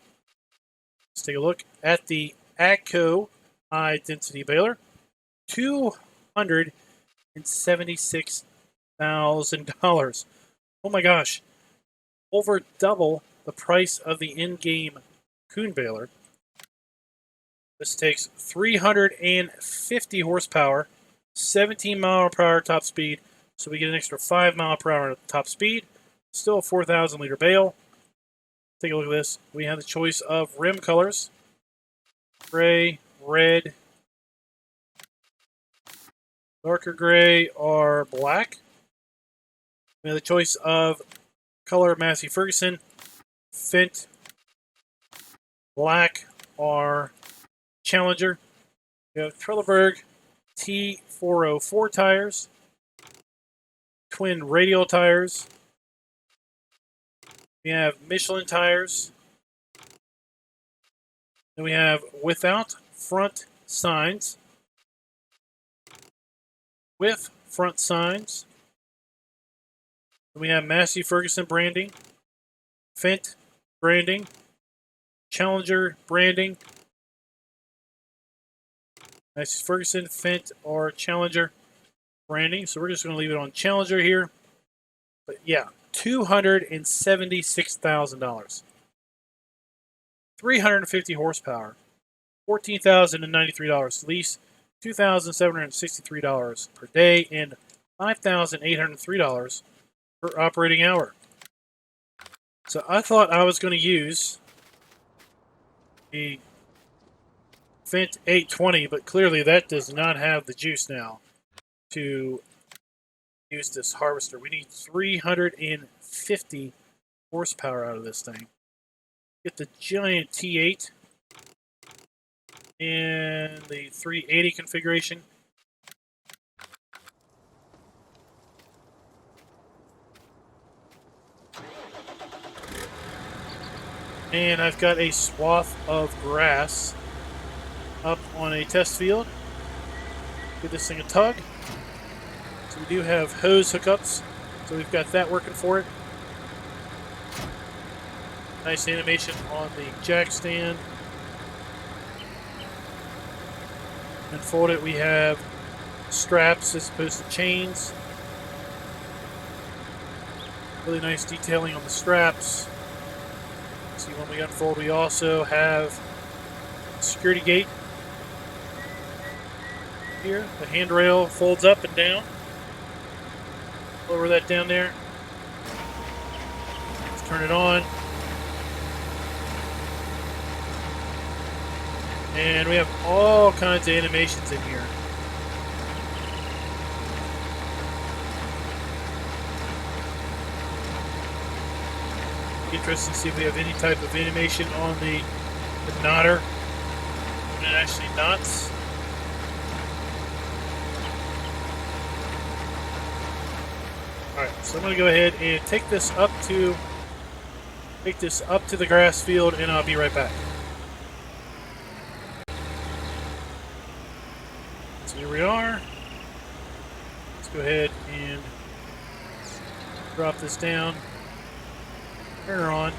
take a look at the Agco High Density Baler. $276,000. Oh my gosh. Over double the price of the in-game Kuhn baler. This takes 350 horsepower, 17 mile per hour top speed, so we get an extra 5 mile per hour top speed. Still a 4,000 liter bale. Take a look at this. We have the choice of rim colors: gray, red, darker gray, or black. We have the choice of color Massey Ferguson, Fendt, black, or Challenger. We have Trelleborg T404 tires, twin radial tires. We have Michelin tires. Then we have without front signs, with front signs. Then we have Massey Ferguson branding, Fendt branding, Challenger branding, Massey Ferguson, Fendt, or Challenger branding. So we're just going to leave it on Challenger here. But yeah, $276,000. 350 horsepower, $14,093 lease, $2,763 per day, and $5,803 per operating hour. So I thought I was going to use the Fendt 820, but clearly that does not have the juice now to use this harvester. We need 350 horsepower out of this thing. Get the giant T8 and the 380 configuration. And I've got a swath of grass up on a test field. Give this thing a tug. So we do have hose hookups, so we've got that working for it. Nice animation on the jack stand. And fold it, we have straps as opposed to chains. Really nice detailing on the straps. See, when we unfold, we also have a security gate here. The handrail folds up and down. Lower that down there. Let's turn it on. And we have all kinds of animations in here. Interesting to see if we have any type of animation on the knotter. And it actually knots. Alright, so I'm going to go ahead and take this up to the grass field, and I'll be right back. So here we are. Let's go ahead and drop this down. Turn her on.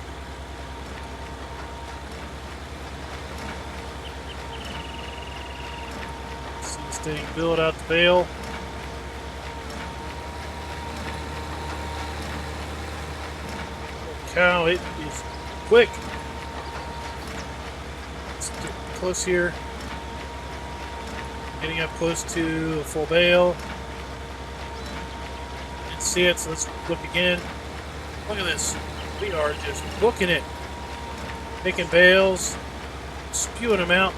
See this thing build out the bale. Holy cow, it is quick. Let's get close here. Getting up close to the full bale. Didn't see it, so let's look again. Look at this. We are just booking it. Making bales, spewing them out.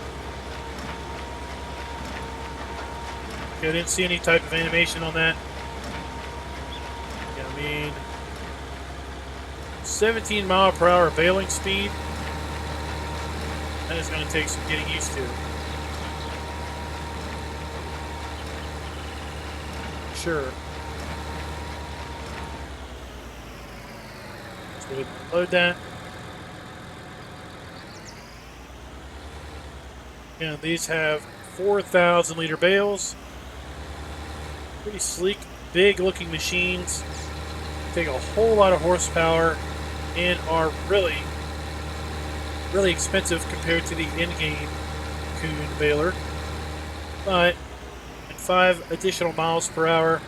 Okay, I didn't see any type of animation on that. Yeah, I mean, 17 mile per hour baling speed. That is going to take some getting used to. Sure. So we load that. And these have 4,000 liter bales. Pretty sleek, big looking machines. Take a whole lot of horsepower and are really, really expensive compared to the in-game Kuhn baler. But 5 additional miles per hour.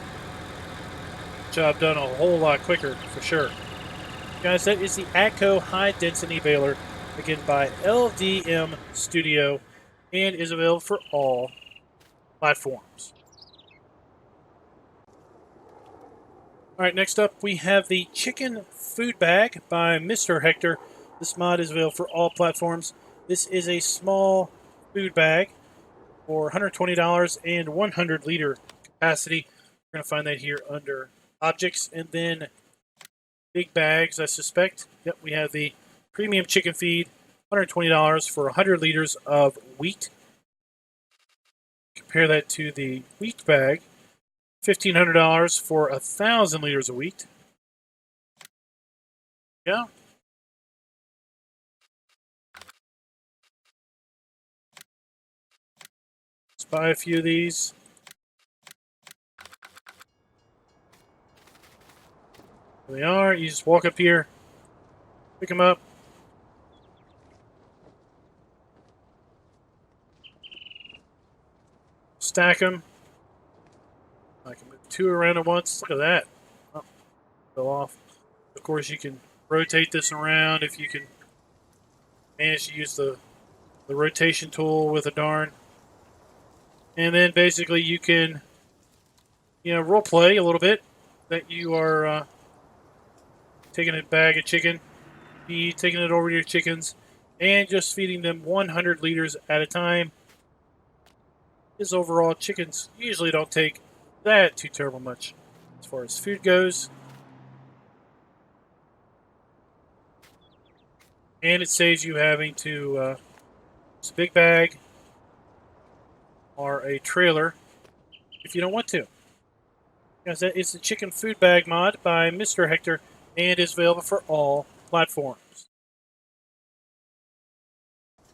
Job done a whole lot quicker, for sure. Guys, that is the Agco high-density baler, again by LDM Studio, and is available for all platforms. All right, next up we have the Chicken Food Bag by Mr. Hector. This mod is available for all platforms. This is a small food bag for $120 and 100-liter capacity. We're going to find that here under Objects, and then big bags, I suspect. Yep, we have the premium chicken feed, $120 for 100 liters of wheat. Compare that to the wheat bag, $1,500 for 1,000 liters of wheat. Yeah. Let's buy a few of these. There they are. You just walk up here, pick them up. Stack them. I can move 2 around at once. Look at that. Oh, fell off. Of course, you can rotate this around if you can manage to use the rotation tool with a darn. And then basically you can, role play a little bit that you are taking a bag of chicken, taking it over to your chickens, and just feeding them 100 liters at a time. Because overall, chickens usually don't take that too terrible much as far as food goes. And it saves you having to use a big bag or a trailer if you don't want to. Guys, that is the Chicken Food Bag mod by Mr. Hector and is available for all platforms.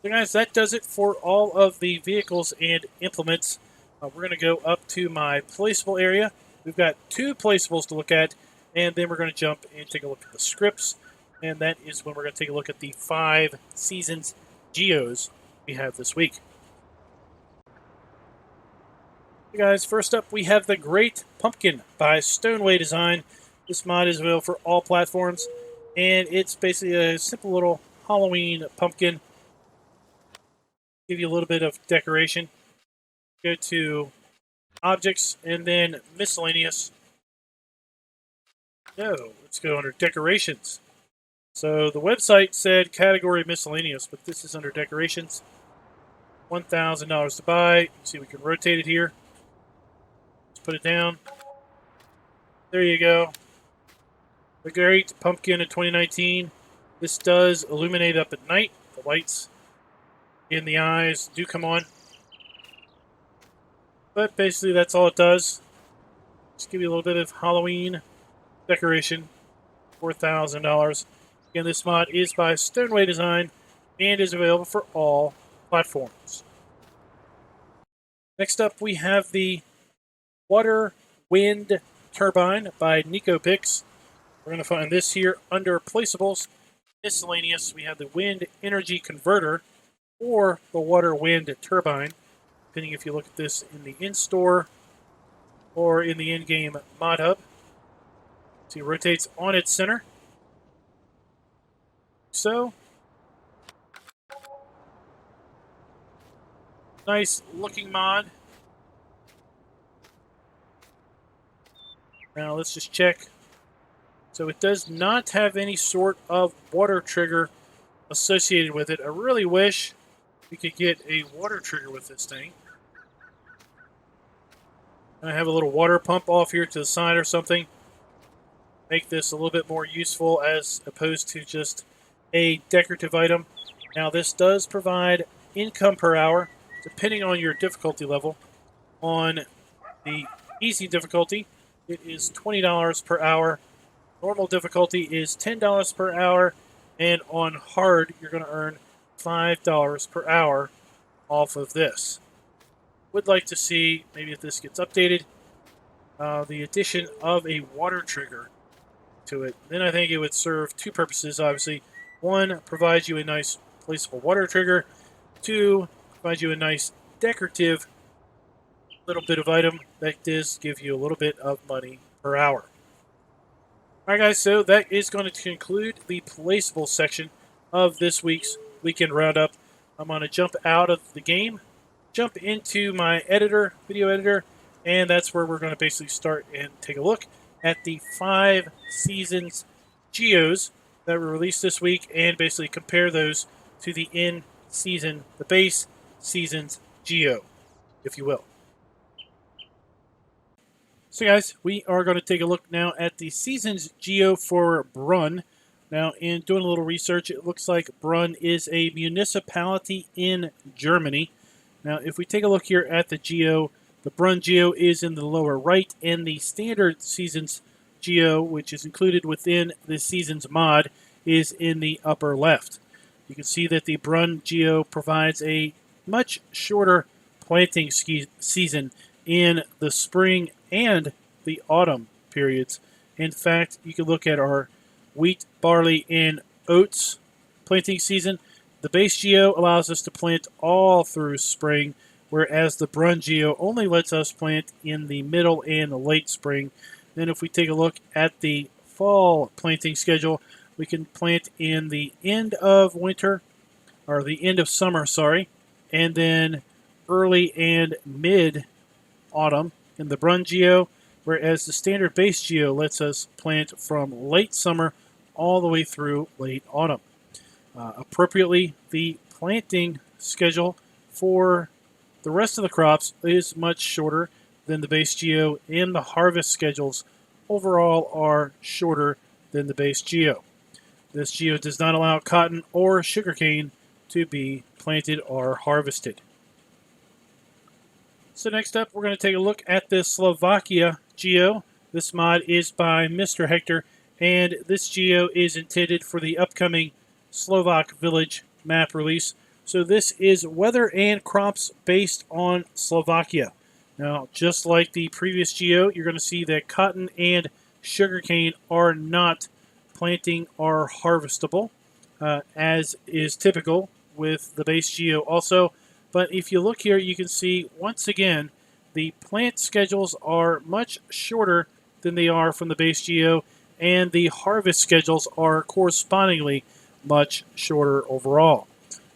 So guys, that does it for all of the vehicles and implements. We're going to go up to my placeable area. We've got 2 placeables to look at, and then we're going to jump and take a look at the scripts. And that is when we're going to take a look at the 5 seasons geos we have this week. Hey guys, first up we have the Great Pumpkin by Stoneway Design. This mod is available for all platforms, and it's basically a simple little Halloween pumpkin. Give you a little bit of decoration. Go to Objects and then Miscellaneous. No, let's go under Decorations. So the website said category Miscellaneous, but this is under Decorations. $1,000 to buy. You can see we can rotate it here. Let's put it down. There you go. The Great Pumpkin of 2019. This does illuminate up at night. The lights in the eyes do come on. But basically that's all it does. Just give you a little bit of Halloween decoration. $4,000. Again, this mod is by Stoneway Design and is available for all platforms. Next up we have the Water Wind Turbine by NecoPix. We're going to find this here under Placeables. Miscellaneous, we have the Wind Energy Converter or the Water Wind Turbine, depending if you look at this in the in-store or in the in-game mod hub. See, it rotates on its center. So, nice looking mod. Now let's just check. So it does not have any sort of water trigger associated with it. I really wish we could get a water trigger with this thing. I have a little water pump off here to the side or something. Make this a little bit more useful as opposed to just a decorative item. Now this does provide income per hour, depending on your difficulty level. On the easy difficulty, it is $20 per hour. Normal difficulty is $10 per hour. And on hard, you're going to earn $5 per hour off of this. Would like to see, maybe if this gets updated, the addition of a water trigger to it. Then I think it would serve 2 purposes, obviously. 1, provides you a nice placeable water trigger. 2, provides you a nice decorative little bit of item that does give you a little bit of money per hour. Alright guys, so that is going to conclude the placeable section of this week's Weekend Roundup. I'm going to jump out of the game, jump into my editor, video editor, and that's where we're going to basically start and take a look at the 5 seasons geos that were released this week and basically compare those to the in-season, the base seasons geo, if you will. So guys, we are going to take a look now at the seasons geo for Brunn. Now, in doing a little research, it looks like Brunn is a municipality in Germany. Now, if we take a look here at the geo, the Brunn geo is in the lower right, and the standard seasons geo, which is included within the seasons mod, is in the upper left. You can see that the Brunn geo provides a much shorter planting season in the spring and the autumn periods. In fact, you can look at our wheat, barley, and oats planting season. The base geo allows us to plant all through spring, whereas the Brunn geo only lets us plant in the middle and the late spring. Then if we take a look at the fall planting schedule, we can plant in the end of winter, or the end of summer, sorry, and then early and mid autumn in the Brunn geo, whereas the standard base geo lets us plant from late summer all the way through late autumn. Appropriately, the planting schedule for the rest of the crops is much shorter than the base geo, and the harvest schedules overall are shorter than the base geo. This geo does not allow cotton or sugarcane to be planted or harvested. So next up, we're going to take a look at the Slovakia geo. This mod is by Mr. Hector, and this geo is intended for the upcoming Slovak Village map release. So this is weather and crops based on Slovakia. Now, just like the previous geo, you're going to see that cotton and sugarcane are not planting or harvestable, as is typical with the base geo also. But if you look here, you can see, once again, the plant schedules are much shorter than they are from the base geo, and the harvest schedules are correspondingly much shorter overall.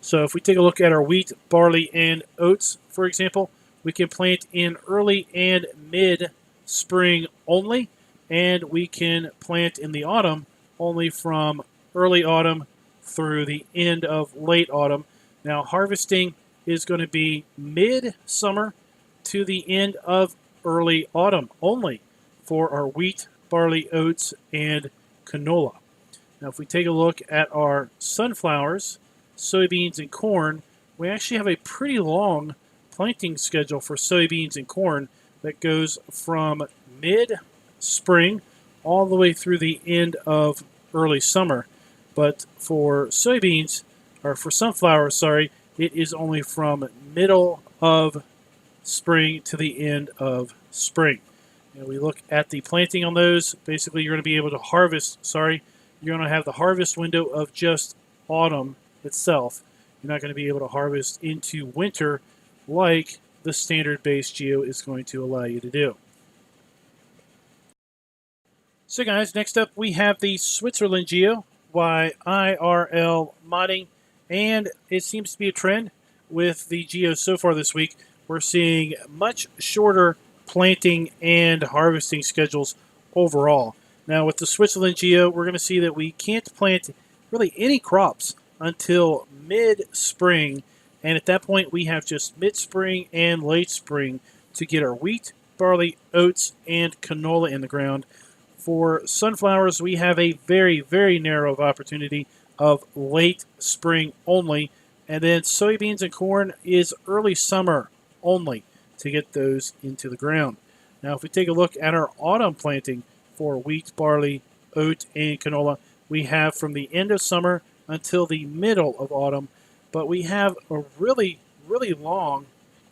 So if we take a look at our wheat, barley, and oats, for example, we can plant in early and mid-spring only, and we can plant in the autumn only from early autumn through the end of late autumn. Now, harvesting is going to be mid-summer to the end of early autumn only for our wheat, barley, oats, and canola. Now, if we take a look at our sunflowers, soybeans, and corn, we actually have a pretty long planting schedule for soybeans and corn that goes from mid-spring all the way through the end of early summer. But for soybeans, or for sunflowers, sorry, it is only from middle of spring to the end of spring. And we look at the planting on those. Basically, you're going to be able to harvest, you're going to have the harvest window of just autumn itself. You're not going to be able to harvest into winter like the standard base geo is going to allow you to do. So guys, next up we have the Switzerland geo by IRL Modding. And it seems to be a trend with the geos so far this week. We're seeing much shorter planting and harvesting schedules overall. Now, with the Switzerland geo, we're going to see that we can't plant really any crops until mid-spring. And at that point, we have just mid-spring and late spring to get our wheat, barley, oats, and canola in the ground. For sunflowers, we have a very, very narrow opportunity of late spring only, and then soybeans and corn is early summer only to get those into the ground. Now, if we take a look at our autumn planting for wheat, barley, oat, and canola, we have from the end of summer until the middle of autumn, but we have a really, really long,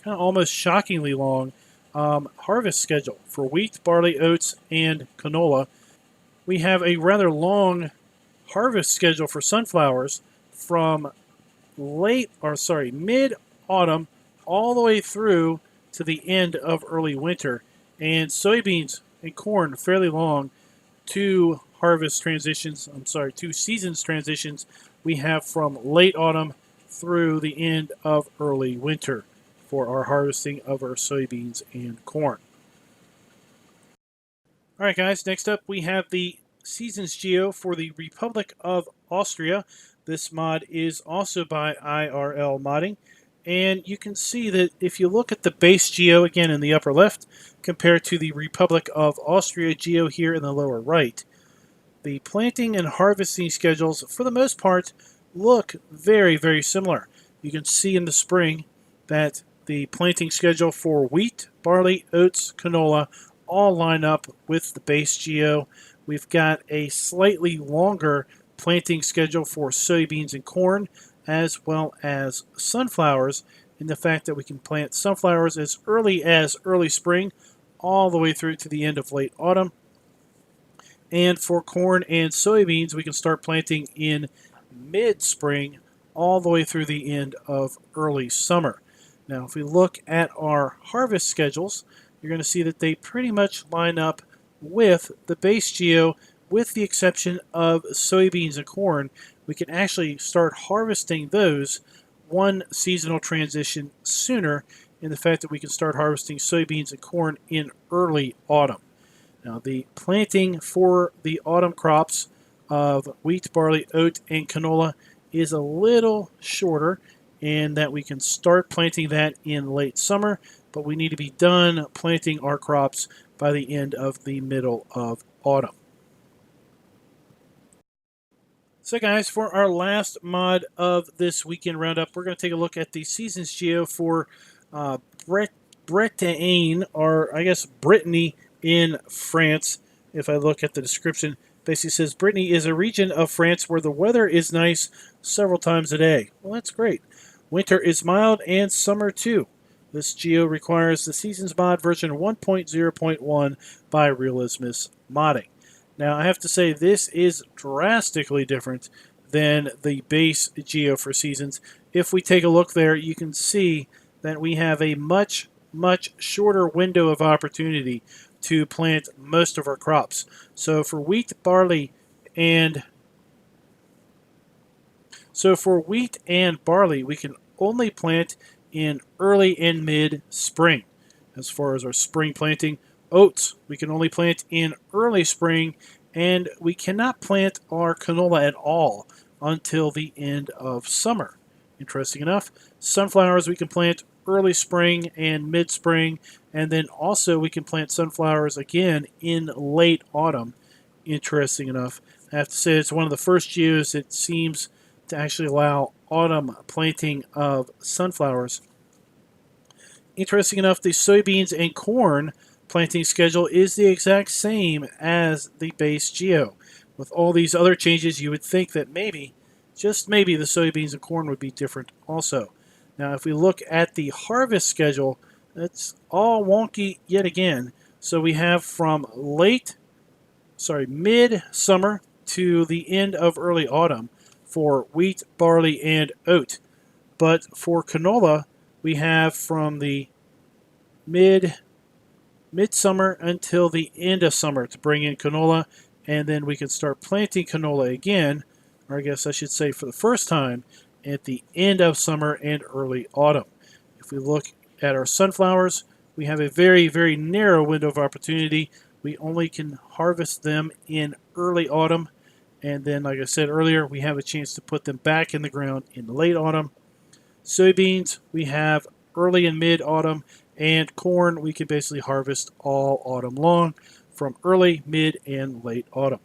kind of almost shockingly long harvest schedule for wheat, barley, oats, and canola. We have a rather long harvest schedule for sunflowers from mid-autumn all the way through to the end of early winter. And soybeans and corn fairly long. Two seasons transitions we have from late autumn through the end of early winter for our harvesting of our soybeans and corn. All right, guys, next up we have the Seasons Geo for the Republic of Austria. This mod is also by IRL Modding. And you can see that if you look at the base geo again in the upper left compared to the Republic of Austria geo here in the lower right, the planting and harvesting schedules for the most part look very, very similar. You can see in the spring that the planting schedule for wheat, barley, oats, canola all line up with the base geo. We've got a slightly longer planting schedule for soybeans and corn, as well as sunflowers, in the fact that we can plant sunflowers as early spring all the way through to the end of late autumn. And for corn and soybeans, we can start planting in mid-spring all the way through the end of early summer. Now, if we look at our harvest schedules, you're going to see that they pretty much line up with the base geo, with the exception of soybeans and corn. We can actually start harvesting those one seasonal transition sooner, in the fact that we can start harvesting soybeans and corn in early autumn. Now, the planting for the autumn crops of wheat, barley, oat, and canola is a little shorter, in that we can start planting that in late summer, but we need to be done planting our crops by the end of the middle of autumn. So guys, for our last mod of this weekend roundup, we're going to take a look at the Seasons Geo for Bretagne, or I guess Brittany in France. If I look at the description, basically says Brittany is a region of France where the weather is nice several times a day. Well, that's great. Winter is mild and summer too. This geo requires the Seasons mod version 1.0.1 by Realismus Modding. Now, I have to say, this is drastically different than the base geo for Seasons. If we take a look there, you can see that we have a much shorter window of opportunity to plant most of our crops. So for wheat, barley, and we can only plant in early and mid-spring. As far as our spring planting, oats, we can only plant in early spring, and we cannot plant our canola at all until the end of summer. Interesting enough, sunflowers we can plant early spring and mid-spring, and then also we can plant sunflowers again in late autumn. Interesting enough, I have to say it's one of the first geos that seems to actually allow autumn planting of sunflowers. Interesting enough, the soybeans and corn planting schedule is the exact same as the base geo. With all these other changes, you would think that maybe, just maybe, the soybeans and corn would be different also. Now, if we look at the harvest schedule, it's all wonky yet again. So we have from mid-summer to the end of early autumn for wheat, barley, and oat. But for canola, we have from the midsummer until the end of summer to bring in canola, and then we can start planting canola again, or I guess I should say for the first time, at the end of summer and early autumn. If we look at our sunflowers, we have a very narrow window of opportunity. We only can harvest them in early autumn, and then, like I said earlier, we have a chance to put them back in the ground in late autumn. Soybeans, we have early and mid-autumn, and corn, we can basically harvest all autumn long from early, mid, and late autumn.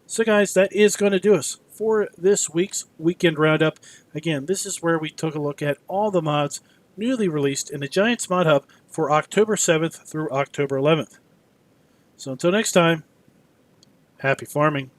So guys, that is going to do us for this week's Weekend Roundup. Again, this is where we took a look at all the mods newly released in the Giants Mod Hub for October 7th through October 11th. So until next time, happy farming.